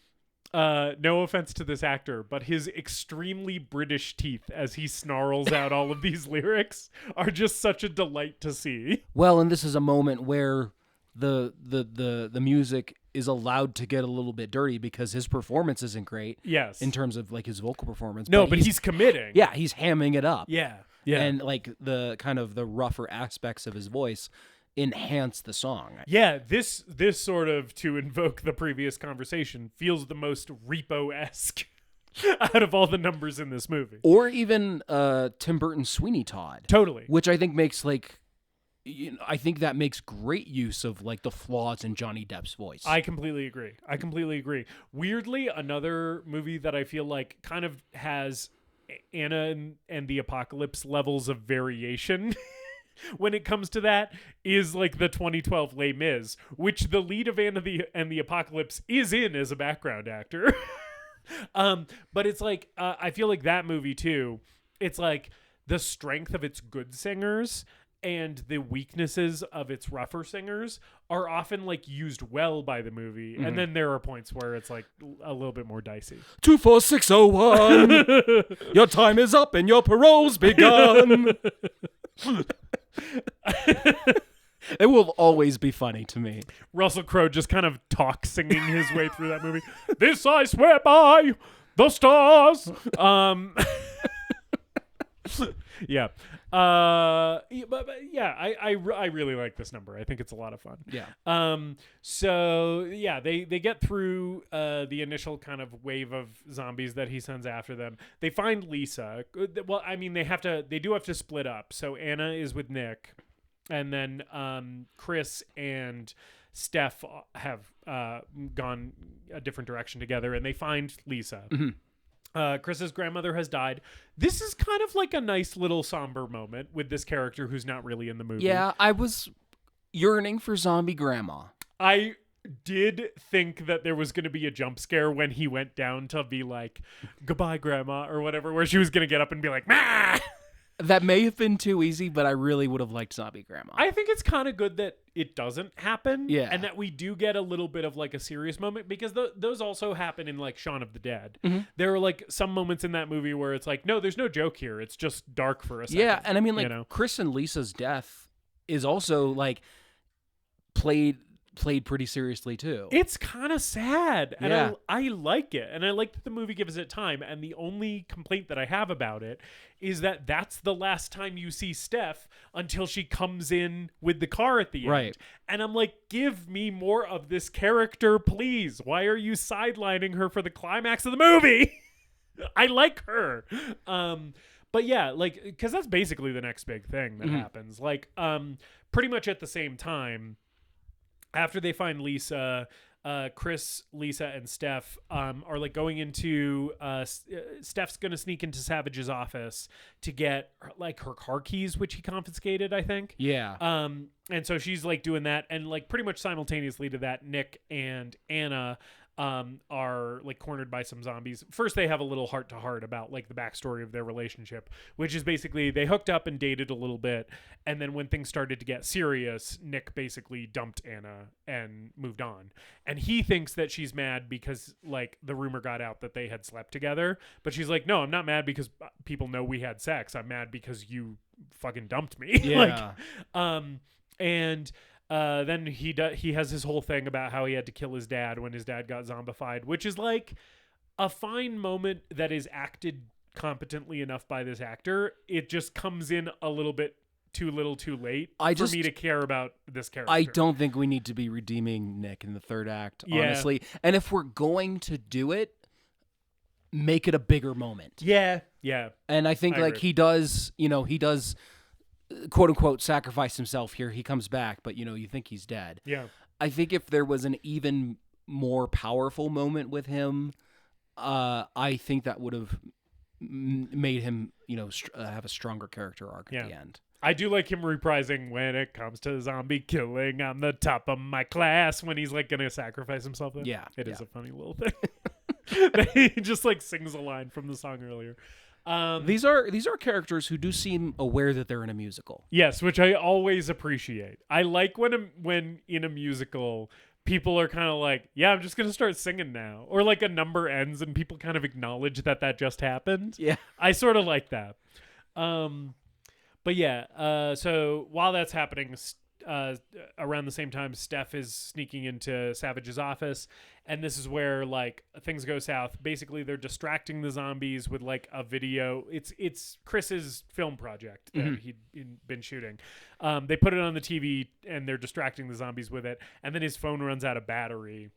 no offense to this actor, but his extremely British teeth as he snarls out all of these lyrics are just such a delight to see. Well, and this is a moment where the music is allowed to get a little bit dirty because his performance isn't great. Yes. In terms of like his vocal performance. No, but he's committing. Yeah, he's hamming it up. Yeah. And like the kind of the rougher aspects of his voice enhance the song. Yeah, this sort of, to invoke the previous conversation, feels the most Repo-esque out of all the numbers in this movie. Or even Tim Burton's Sweeney Todd. Totally. Which I think makes like I think that makes great use of like the flaws in Johnny Depp's voice. I completely agree. Weirdly, another movie that I feel like kind of has Anna and the Apocalypse levels of variation when it comes to that is like the 2012 Les Mis, which the lead of Anna and the Apocalypse is in as a background actor. But it's like I feel like that movie too, it's like the strength of its good singers and the weaknesses of its rougher singers are often like used well by the movie. And then there are points where it's like a little bit more dicey. 24601 your time is up and your parole's begun. It will always be funny to me. Russell Crowe just kind of singing his way through that movie. This I swear by the stars. Yeah. But yeah, I really like this number. I think it's a lot of fun. Yeah. So yeah, they get through the initial kind of wave of zombies that he sends after them. They find Lisa. Well, I mean, they do have to split up. So Anna is with Nick, and then Chris and Steph have gone a different direction together, and they find Lisa. Chris's grandmother has died. This is kind of like a nice little somber moment with this character who's not really in the movie. Yeah, I was yearning for zombie grandma. I did think that there was going to be a jump scare when he went down to be like, goodbye, grandma, or whatever, where she was going to get up and be like, "Mah!" That may have been too easy, but I really would have liked zombie grandma. I think it's kind of good that it doesn't happen. Yeah. And that we do get a little bit of like a serious moment, because those also happen in like Shaun of the Dead. There are like some moments in that movie where it's like, no, there's no joke here. It's just dark for a second. Yeah, and I mean, like, you know? Chris and Lisa's death is also like played pretty seriously too. It's kind of sad, and Yeah. I like it, and I like that the movie gives it time. And the only complaint that I have about it is that that's the last time you see Steph until she comes in with the car at the end. Right. And I'm like, give me more of this character, please. Why are you sidelining her for the climax of the movie? I like her. But yeah, like, because that's basically the next big thing that happens. Like, pretty much at the same time, after they find Lisa, Chris, Lisa, and Steph are like going into Steph's gonna sneak into Savage's office to get like her car keys, which he confiscated, I think. Yeah. And so she's like doing that, and like pretty much simultaneously to that, Nick and Anna are like cornered by some zombies. First, they have a little heart to heart about like the backstory of their relationship, which is basically they hooked up and dated a little bit, and then when things started to get serious, Nick basically dumped Anna and moved on. And he thinks that she's mad because like the rumor got out that they had slept together, but she's like, no, I'm not mad because people know we had sex. I'm mad because you fucking dumped me. Yeah. Then he has his whole thing about how he had to kill his dad when his dad got zombified, which is like a fine moment that is acted competently enough by this actor. It just comes in a little bit too little too late for me to care about this character. I don't think we need to be redeeming Nick in the third act, Yeah. honestly. And if we're going to do it, make it a bigger moment. Yeah. And I think I like agree. he does quote unquote sacrifice himself here. He comes back, but you think he's dead. Yeah. I think if there was an even more powerful moment with him, I think that would have made him, have a stronger character arc at the end. I do like him reprising "When it comes to zombie killing, I'm the top of my class" when he's like gonna sacrifice himself. Yeah, it is a funny little thing. That he just like sings a line from the song earlier. These are characters who do seem aware that they're in a musical. Yes, which I always appreciate. I like when in a musical people are kind of like, yeah, I'm just gonna start singing now, or like a number ends and people kind of acknowledge that just happened. Yeah, I sort of like that. But yeah, so while that's happening, around the same time, Steph is sneaking into Savage's office, and this is where like things go south. Basically, they're distracting the zombies with like a video. It's Chris's film project that he'd been shooting. They put it on the TV, and they're distracting the zombies with it, and then his phone runs out of battery.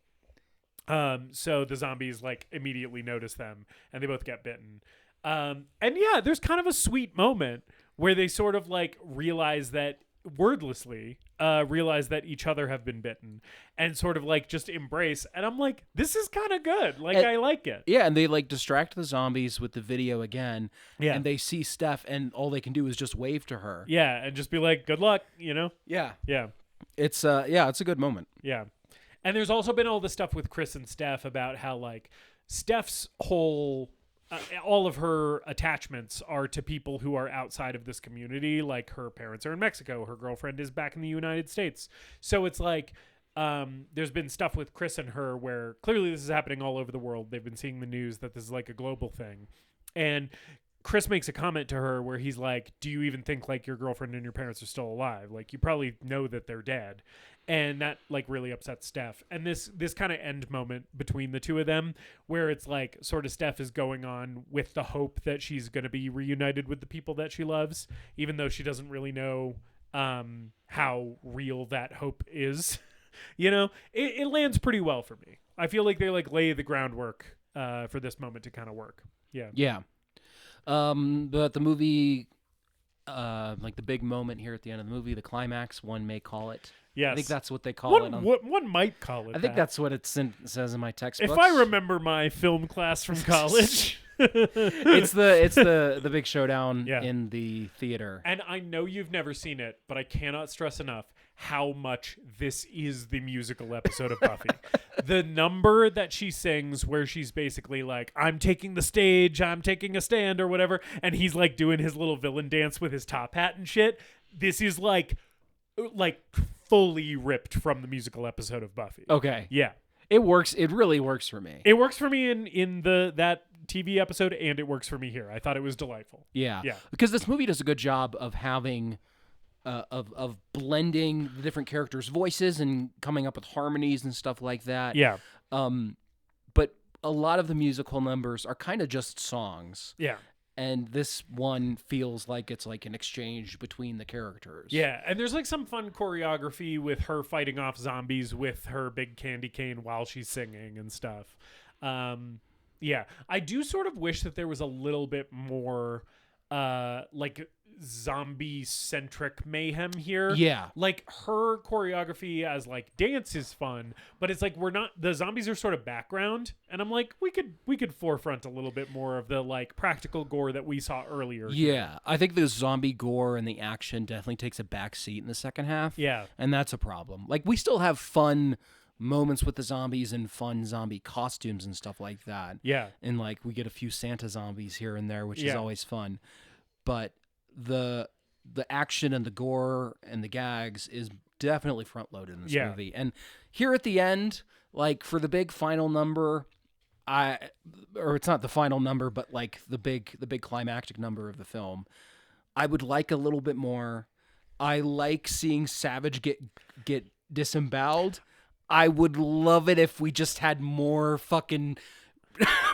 So the zombies like immediately notice them, and they both get bitten. And yeah, there's kind of a sweet moment where they sort of like realize that wordlessly realize that each other have been bitten and sort of like just embrace. And I'm like, this is kind of good. Like, I like it. Yeah, and they like distract the zombies with the video again. Yeah. And they see Steph, and all they can do is just wave to her. Yeah, and just be like, good luck, Yeah. Yeah. It's it's a good moment. Yeah. And there's also been all this stuff with Chris and Steph about how like Steph's whole all of her attachments are to people who are outside of this community. Like her parents are in Mexico, her girlfriend is back in the United States. So it's like there's been stuff with Chris and her where clearly this is happening all over the world. They've been seeing the news that this is like a global thing. And Chris makes a comment to her where he's like, do you even think like your girlfriend and your parents are still alive? Like you probably know that they're dead. And that like really upsets Steph. And this kind of end moment between the two of them where it's like sort of Steph is going on with the hope that she's going to be reunited with the people that she loves, even though she doesn't really know how real that hope is. It lands pretty well for me. I feel like they like lay the groundwork for this moment to kind of work. Yeah. Yeah. But the movie, like the big moment here at the end of the movie, the climax, one may call it. Yes. I think that's what they call it. One might call it I think that's what it says in my textbook. If I remember my film class from college. it's the big showdown Yeah. in the theater. And I know you've never seen it, but I cannot stress enough how much this is the musical episode of Buffy. The number that she sings where she's basically like, I'm taking the stage, I'm taking a stand or whatever, and he's like doing his little villain dance with his top hat and shit. This is like fully ripped from the musical episode of Buffy. Okay. Yeah. It works. It really works for me. It works for me in that TV episode, and it works for me here. I thought it was delightful. Yeah. Yeah. Because this movie does a good job of having of blending the different characters' voices and coming up with harmonies and stuff like that. Yeah. But a lot of the musical numbers are kind of just songs. Yeah. And this one feels like it's like an exchange between the characters. Yeah, and there's like some fun choreography with her fighting off zombies with her big candy cane while she's singing and stuff. Yeah, I do sort of wish that there was a little bit more like zombie-centric mayhem here. Yeah. Like, her choreography as, like, dance is fun, but it's like the zombies are sort of background, and I'm like, we could forefront a little bit more of the, like, practical gore that we saw earlier. Yeah, I think the zombie gore and the action definitely takes a back seat in the second half. Yeah. And that's a problem. Like, we still have fun moments with the zombies and fun zombie costumes and stuff like that. Yeah. And, like, we get a few Santa zombies here and there, which is Yeah. always fun. But the action and the gore and the gags is definitely front loaded in this Yeah. movie. And here at the end, like, for the big final number, or it's not the final number, but like the big climactic number of the film, I would like a little bit more. I like seeing Savage get disemboweled. I would love it if we just had more fucking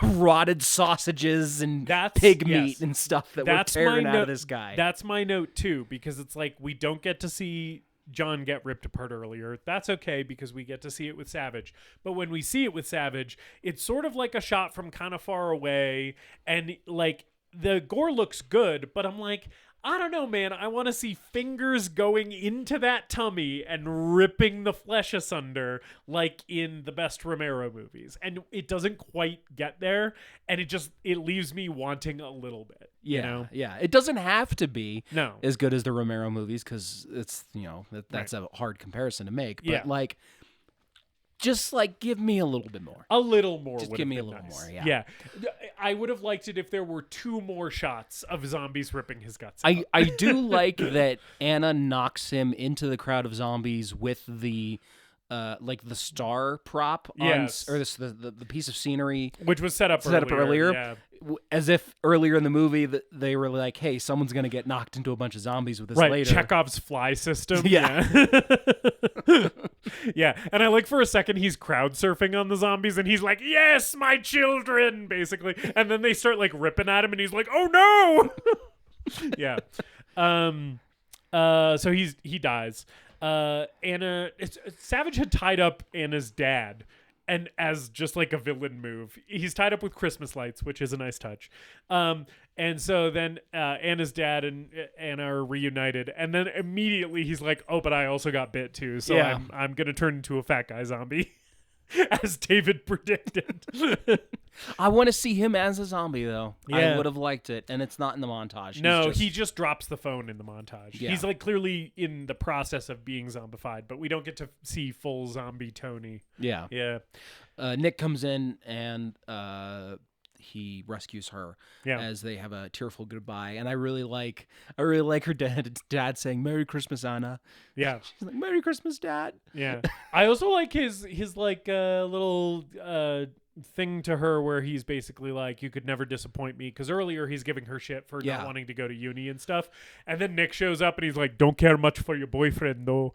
rotted sausages and pig meat and stuff that we're tearing out of this guy. That's my note too, because it's like we don't get to see John get ripped apart earlier. That's okay because we get to see it with Savage. But when we see it with Savage, it's sort of like a shot from kind of far away, and like the gore looks good, but I'm like, I don't know, man. I want to see fingers going into that tummy and ripping the flesh asunder like in the best Romero movies. And it doesn't quite get there, and it leaves me wanting a little bit. Yeah, you know? yeah. It doesn't have to be No. as good as the Romero movies because it's, that's a hard comparison to make. But Yeah. like, just like give me a little bit more. A little more. Just would give have me a been little nice. more, yeah. I would have liked it if there were 2 more shots of zombies ripping his guts out. I do like that Anna knocks him into the crowd of zombies with the like the star prop on, Yes. or the piece of scenery Which was set up earlier. Yeah. As if earlier in the movie that they were like, hey, someone's gonna get knocked into a bunch of zombies with this Right, later. Chekhov's fly system. Yeah. Yeah, and I like for a second he's crowd surfing on the zombies and he's like, yes, my children, basically. And then they start like ripping at him and he's like, oh no. Yeah. So he dies. Savage had tied up Anna's dad, and as just like a villain move, he's tied up with Christmas lights, which is a nice touch. And so then Anna's dad and Anna are reunited, and then immediately he's like, "Oh, but I also got bit too, so Yeah. I'm gonna turn into a fat guy zombie." As David predicted. I want to see him as a zombie though. Yeah. I would have liked it, and it's not in the montage. No, He's he just drops the phone in the montage. Yeah. He's like clearly in the process of being zombified, but we don't get to see full zombie Tony. yeah. Yeah. Nick comes in and he rescues her Yeah. as they have a tearful goodbye, and I really like her dad saying "Merry Christmas, Anna." Yeah. She's like, "Merry Christmas, Dad." Yeah. I also like his like little thing to her where he's basically like, you could never disappoint me, because earlier he's giving her shit for Yeah. not wanting to go to uni and stuff, and then Nick shows up and he's like, don't care much for your boyfriend though.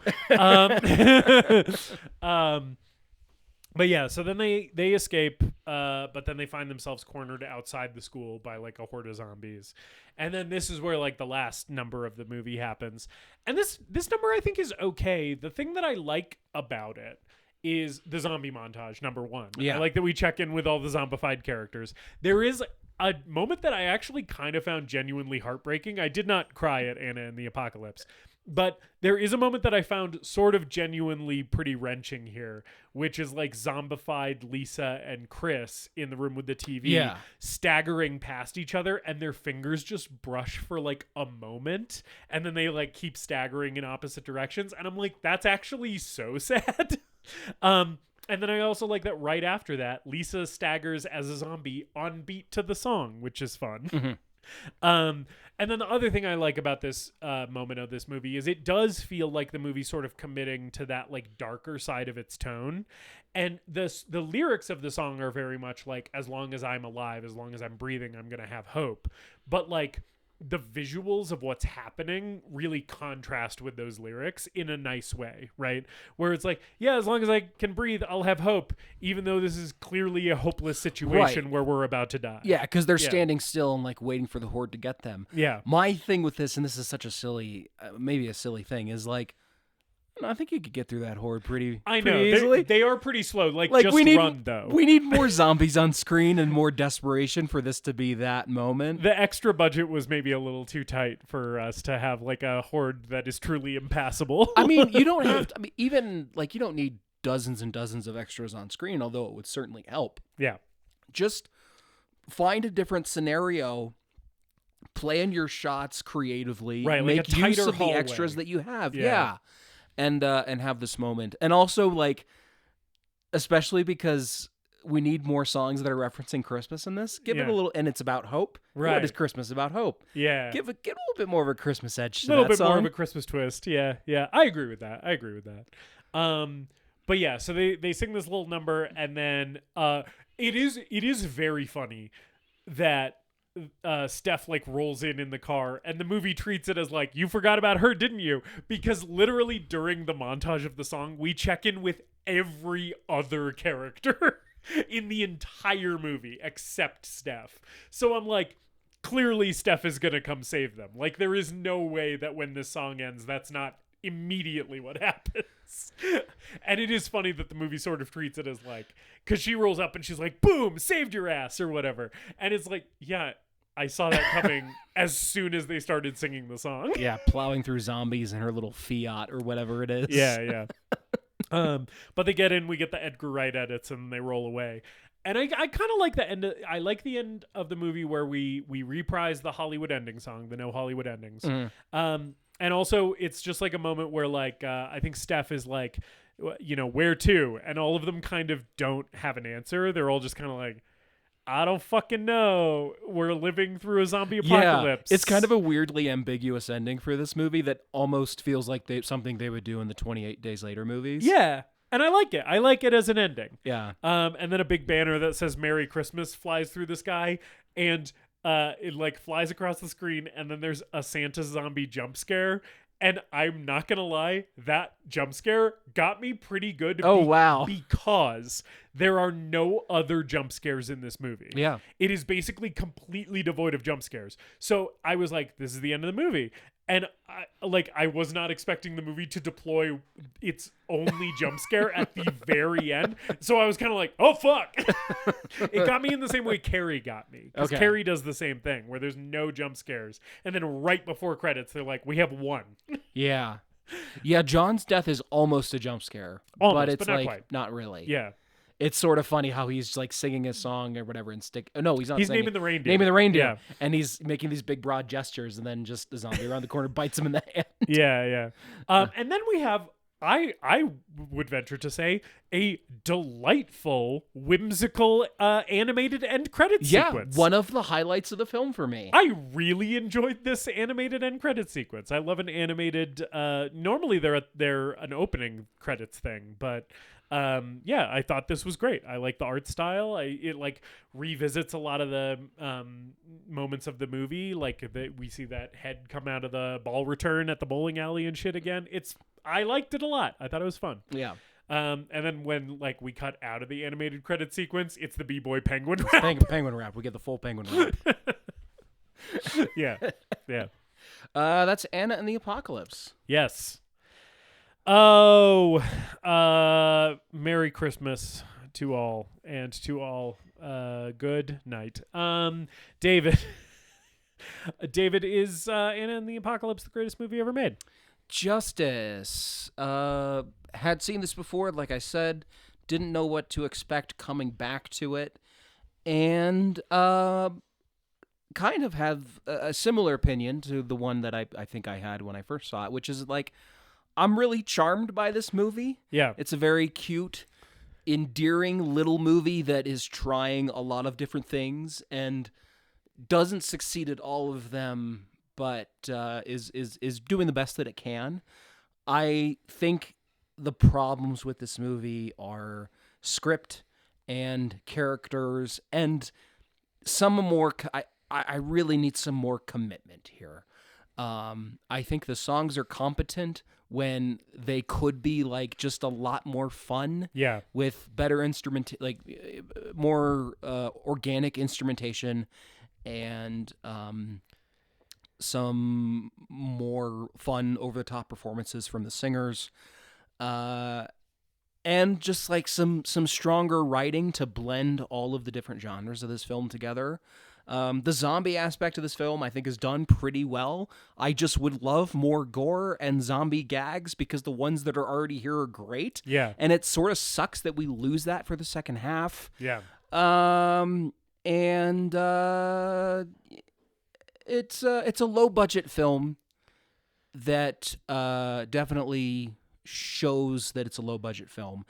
But yeah, so then they escape, but then they find themselves cornered outside the school by like a horde of zombies. And then this is where like the last number of the movie happens. And this number I think is okay. The thing that I like about it is the zombie montage, number 1. Yeah. I like that we check in with all the zombified characters. There is a moment that I actually kind of found genuinely heartbreaking. I did not cry at Anna and the Apocalypse, but there is a moment that I found sort of genuinely pretty wrenching here, which is like zombified Lisa and Chris in the room with the TV, Yeah. staggering past each other, and their fingers just brush for like a moment, and then they like keep staggering in opposite directions, and I'm like, that's actually so sad. And then I also like that right after that, Lisa staggers as a zombie on beat to the song, which is fun. Mm-hmm. And then the other thing I like about this moment of this movie is it does feel like the movie sort of committing to that like darker side of its tone. And the lyrics of the song are very much like, as long as I'm alive, as long as I'm breathing, I'm going to have hope. But like the visuals of what's happening really contrast with those lyrics in a nice way, right? Where it's like, yeah, as long as I can breathe, I'll have hope, even though this is clearly a hopeless situation Right. where we're about to die. Yeah, because they're Yeah. standing still and like waiting for the horde to get them. Yeah. My thing with this, and this is such a silly, maybe a silly thing, is like, I think you could get through that horde pretty I know pretty easily. they are pretty slow. Like just we need run though. we need more zombies on screen and more desperation for this to be that moment. The extra budget was maybe a little too tight for us to have like a horde that is truly impassable. I mean, you don't have to, I mean, even like you don't need dozens and dozens of extras on screen, although it would certainly help. Yeah. Just find a different scenario, plan your shots creatively, Right, like make a use tighter of the hallway. extras that you have. Yeah. And have this moment. And also like especially because we need more songs that are referencing Christmas in this. Give it a little, and it's about hope. Right. What is Christmas about? Hope. Yeah. Give a little bit more of a Christmas edge to A little that bit song. more of a Christmas twist. Yeah. Yeah. I agree with that. But yeah, so they sing this little number, and then it is very funny that Steph like rolls in the car, and the movie treats it as like, you forgot about her, didn't you? Because literally during the montage of the song, we check in with every other character in the entire movie except Steph. So I'm like, clearly Steph is gonna come save them. Like, there is no way that when this song ends, that's not immediately what happens. And it is funny that the movie sort of treats it as like, because she rolls up and she's like, boom, saved your ass or whatever. And it's like, yeah, I saw that coming as soon as they started singing the song. Yeah, plowing through zombies in her little Fiat or whatever it is. Yeah. But they get in, we get the Edgar Wright edits, and they roll away. And I kind of like the end. I like the end of the movie where we reprise the Hollywood ending song, the No Hollywood Endings. Mm-hmm. And also it's just like a moment where like I think Steph is like, you know, where to? And all of them kind of don't have an answer. They're all just kind of like, I don't fucking know. We're living through a zombie apocalypse. Yeah, it's kind of a weirdly ambiguous ending for this movie that almost feels like something they would do in the 28 Days Later movies. Yeah. And I like it. I like it as an ending. Yeah. And then a big banner that says Merry Christmas flies through the sky, and it like flies across the screen, and then there's a Santa zombie jump scare. And I'm not going to lie, that jump scare got me pretty good. Oh, wow. Because there are no other jump scares in this movie. Yeah. It is basically completely devoid of jump scares. So I was like, this is the end of the movie. And I was not expecting the movie to deploy its only jump scare at the very end. So I was kind of like, oh, fuck. It got me in the same way Carrie got me. Because Okay. Carrie does the same thing where there's no jump scares. And then right before credits, they're like, we have one. Yeah. Yeah, John's death is almost a jump scare. Almost, but it's but not like, quite. not really. Yeah. It's sort of funny how he's like singing a song or whatever and no, he's not He's singing. naming the reindeer. Naming the reindeer. Yeah. And he's making these big broad gestures, and then just the zombie around the corner bites him in the hand. Yeah. And then we have, I would venture to say, a delightful, whimsical animated end credit sequence. One of the highlights of the film for me. I really enjoyed this animated end credit sequence. I love an animated. Normally they're an opening credits thing, but yeah, I thought this was great. I like the art style. It like revisits a lot of the moments of the movie. Like we see that head come out of the ball return at the bowling alley and shit again. I liked it a lot. I thought it was fun. Yeah. And then when like we cut out of the animated credit sequence, it's the B-boy penguin rap. Penguin rap. We get the full penguin rap. Yeah. That's Anna and the Apocalypse. Yes. Oh, Merry Christmas to all, and to all, good night. David. David, is Anna and the Apocalypse the greatest movie ever made? Justice. Had seen this before, like I said, didn't know what to expect coming back to it, and kind of have a similar opinion to the one that I think I had when I first saw it, which is like, I'm really charmed by this movie. Yeah. It's a very cute, endearing little movie that is trying a lot of different things and doesn't succeed at all of them, but is doing the best that it can. I think the problems with this movie are script and characters, and some more. I really need some more commitment here. I think the songs are competent when they could be like just a lot more fun. Yeah. With better more organic instrumentation and some more fun over the top performances from the singers. And just like some stronger writing to blend all of the different genres of this film together. The zombie aspect of this film, I think, is done pretty well. I just would love more gore and zombie gags because the ones that are already here are great. Yeah. And it sort of sucks that we lose that for the second half. Yeah. And it's a low budget film that definitely shows that it's a low budget film.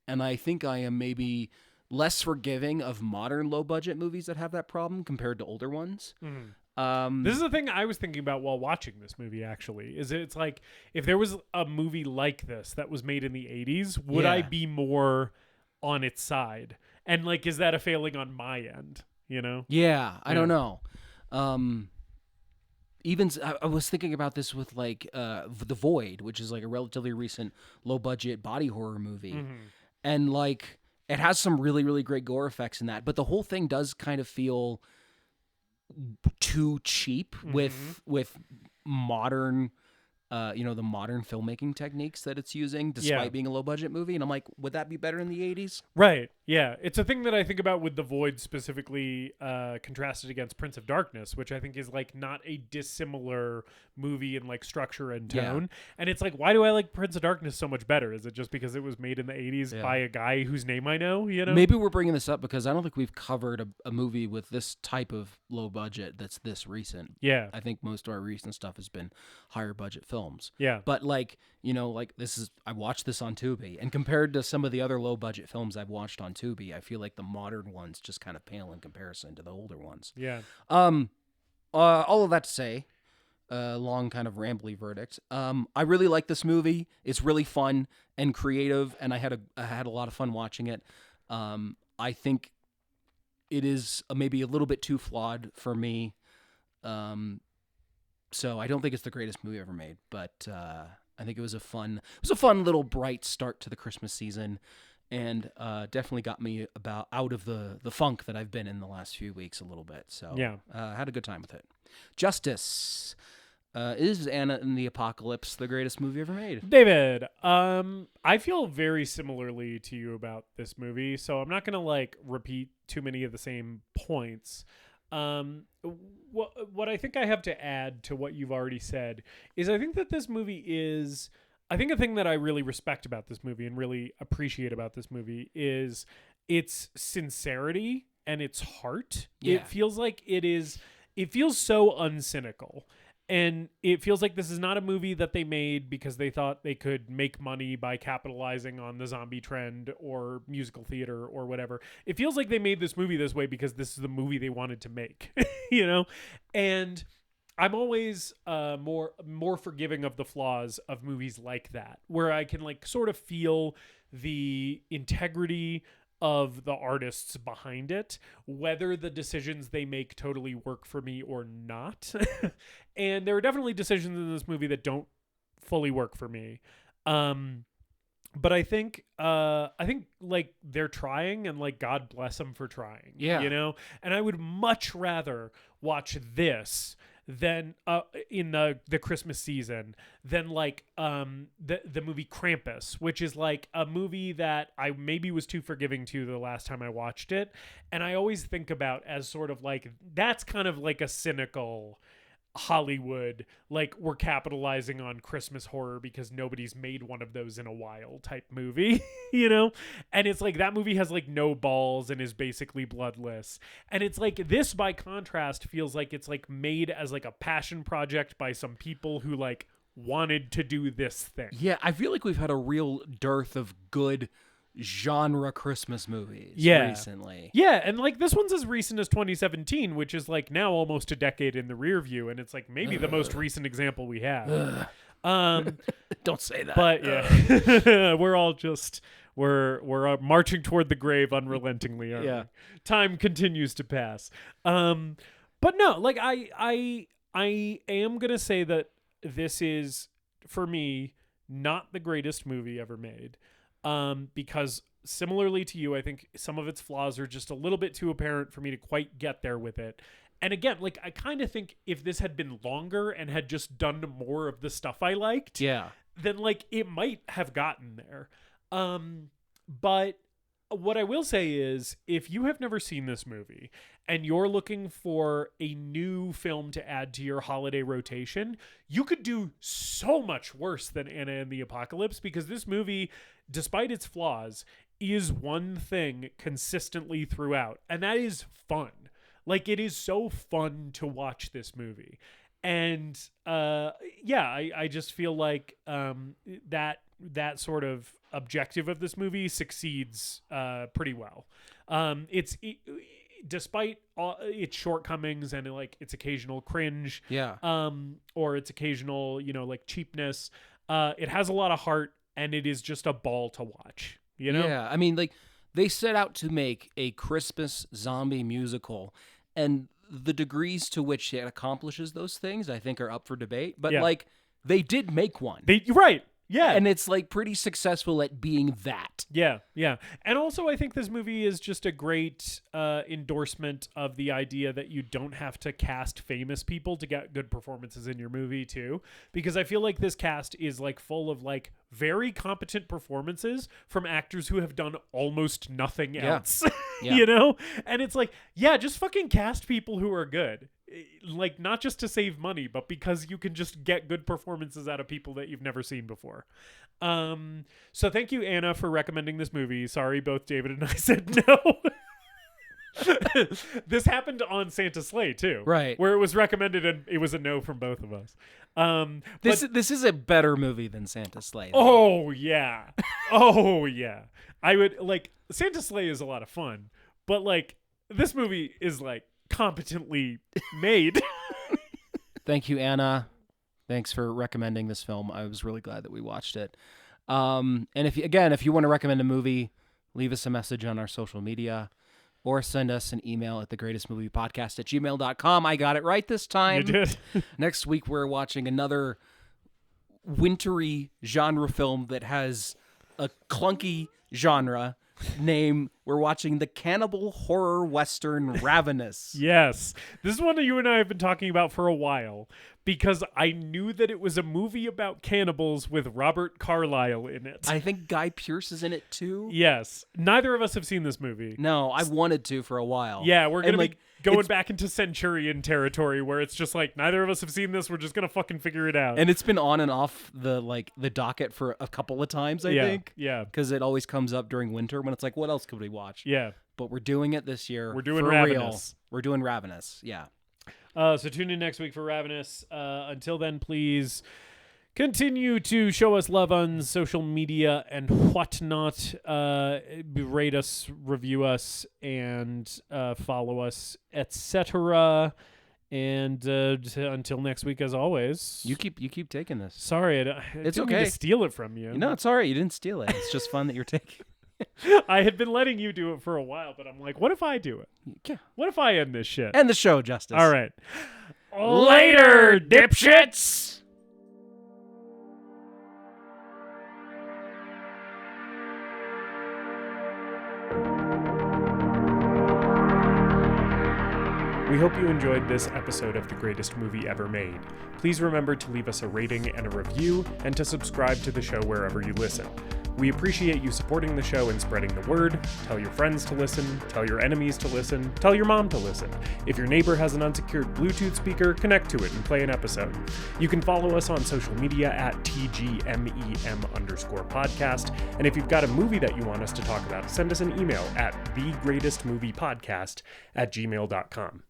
And I think I am maybe less forgiving of modern low budget movies that have that problem compared to older ones. This is the thing I was thinking about while watching this movie, actually, is it's like, if there was a movie like this that was made in the 80s, would I be more on its side? And like, is that a failing on my end, you know? Yeah, I don't know. Even I was thinking about this with like The Void, which is like a relatively recent low budget body horror movie. And like, it has some really, really great gore effects in that, but the whole thing does kind of feel too cheap with modern, the modern filmmaking techniques that it's using, despite being a low budget movie. And I'm like, would that be better in the 80s? Right. Yeah. It's a thing that I think about with The Void, specifically contrasted against Prince of Darkness, which I think is like not a dissimilar movie in like structure and tone. And it's like, why do I like Prince of Darkness so much better? Is it just because it was made in the 80s by a guy whose name I know, you know? Maybe we're bringing this up because I don't think we've covered a movie with this type of low budget that's this recent. Yeah. I think most of our recent stuff has been higher budget films. Yeah. But like, like I watched this on Tubi, and compared to some of the other low budget films I've watched on Tubi, I feel like the modern ones just kind of pale in comparison to the older ones. Yeah. All of that to say, long kind of rambly verdict. I really like this movie. It's really fun and creative, and I had a lot of fun watching it. I think it is maybe a little bit too flawed for me. So I don't think it's the greatest movie ever made, but I think it was a fun little bright start to the Christmas season, and definitely got me out of the funk that I've been in the last few weeks a little bit. So had a good time with it. Justice. Is Anna and the Apocalypse the greatest movie ever made? David, I feel very similarly to you about this movie, so I'm not going to like repeat too many of the same points. What I think I have to add to what you've already said is I think that this movie is, I think a thing that I really respect about this movie and really appreciate about this movie is its sincerity and its heart. Yeah. It feels like it feels so uncynical. And it feels like this is not a movie that they made because they thought they could make money by capitalizing on the zombie trend or musical theater or whatever. It feels like they made this movie this way because this is the movie they wanted to make, you know? And I'm always more forgiving of the flaws of movies like that, where I can like sort of feel the integrity of the artists behind it, whether the decisions they make totally work for me or not. And there are definitely decisions in this movie that don't fully work for me. But I think like they're trying, and like God bless them for trying. Yeah. You know? And I would much rather watch this than in the Christmas season than like the movie Krampus, which is like a movie that I maybe was too forgiving to the last time I watched it, and I always think about as sort of like that's kind of like a cynical Hollywood, like we're capitalizing on Christmas horror because nobody's made one of those in a while type movie, you know? And it's like that movie has like no balls and is basically bloodless. And it's like this, by contrast, feels like it's like made as like a passion project by some people who like wanted to do this thing. Yeah, I feel like we've had a real dearth of good genre Christmas movies recently. Yeah, and like this one's as recent as 2017, which is like now almost a decade in the rear view, and it's like maybe the most recent example we have. Don't say that. But yeah, we're all just we're marching toward the grave unrelentingly. Aren't we? Time continues to pass. But no, like I am gonna say that this is, for me, not the greatest movie ever made. Because similarly to you, I think some of its flaws are just a little bit too apparent for me to quite get there with it. And again, like I kind of think if this had been longer and had just done more of the stuff I liked, then like it might have gotten there. But what I will say is, if you have never seen this movie and you're looking for a new film to add to your holiday rotation, you could do so much worse than Anna and the Apocalypse, because this movie, despite its flaws, is one thing consistently throughout, and that is fun. Like, it is so fun to watch this movie. And I just feel like that sort of objective of this movie succeeds pretty well. Despite its shortcomings and like its occasional cringe, or its occasional like cheapness, it has a lot of heart, and it is just a ball to watch. Yeah, I mean, like, they set out to make a Christmas zombie musical, and the degrees to which it accomplishes those things, I think, are up for debate. But like, they did make one. Right. Yeah. And it's like pretty successful at being that. Yeah. Yeah. And also, I think this movie is just a great endorsement of the idea that you don't have to cast famous people to get good performances in your movie too. Because I feel like this cast is like full of like very competent performances from actors who have done almost nothing else. Yeah. And it's like, yeah, just fucking cast people who are good. Like, not just to save money, but because you can just get good performances out of people that you've never seen before. So thank you, Anna, for recommending this movie. Sorry, both David and I said no. This happened on Santa's Sleigh too, right? Where it was recommended and it was a no from both of us. This is a better movie than Santa's Sleigh, though. Oh yeah, oh yeah. I would like Santa's Sleigh is a lot of fun, but like this movie is like competently made. Thank you, Anna. Thanks for recommending this film. I was really glad that we watched it. And if you want to recommend a movie, leave us a message on our social media or send us an email at thegreatestmoviepodcast@gmail.com. I got it right this time. You did. Next week, we're watching another wintry genre film that has a clunky genre name. We're watching the cannibal horror western Ravenous. Yes. This is one that you and I have been talking about for a while, because I knew that it was a movie about cannibals with Robert Carlyle in it. I think Guy Pearce is in it too. Yes. Neither of us have seen this movie. No, I wanted to for a while. Yeah, we're going to like, be going back into Centurion territory where it's just like, neither of us have seen this. We're just going to fucking figure it out. And it's been on and off the docket for a couple of times, I think. Yeah. Because it always comes up during winter when it's like, what else could we watch? Yeah. But we're doing it this year. We're doing for Ravenous. Real. We're doing Ravenous. Yeah. So tune in next week for Ravenous. Until then, please continue to show us love on social media and whatnot. Rate us, review us, and follow us, etc. And until next week, as always, you keep taking this. Sorry, it's didn't okay mean to steal it from you. No, it's all right. You didn't steal it. It's just fun that you're taking. I had been letting you do it for a while, but I'm like, what if I do it? Yeah. What if I end this shit? End the show, Justice. All right. Later, dipshits! We hope you enjoyed this episode of The Greatest Movie Ever Made. Please remember to leave us a rating and a review, and to subscribe to the show wherever you listen. We appreciate you supporting the show and spreading the word. Tell your friends to listen, tell your enemies to listen, tell your mom to listen. If your neighbor has an unsecured Bluetooth speaker, connect to it and play an episode. You can follow us on social media at TGMEM_podcast. And if you've got a movie that you want us to talk about, send us an email at thegreatestmoviepodcast@gmail.com.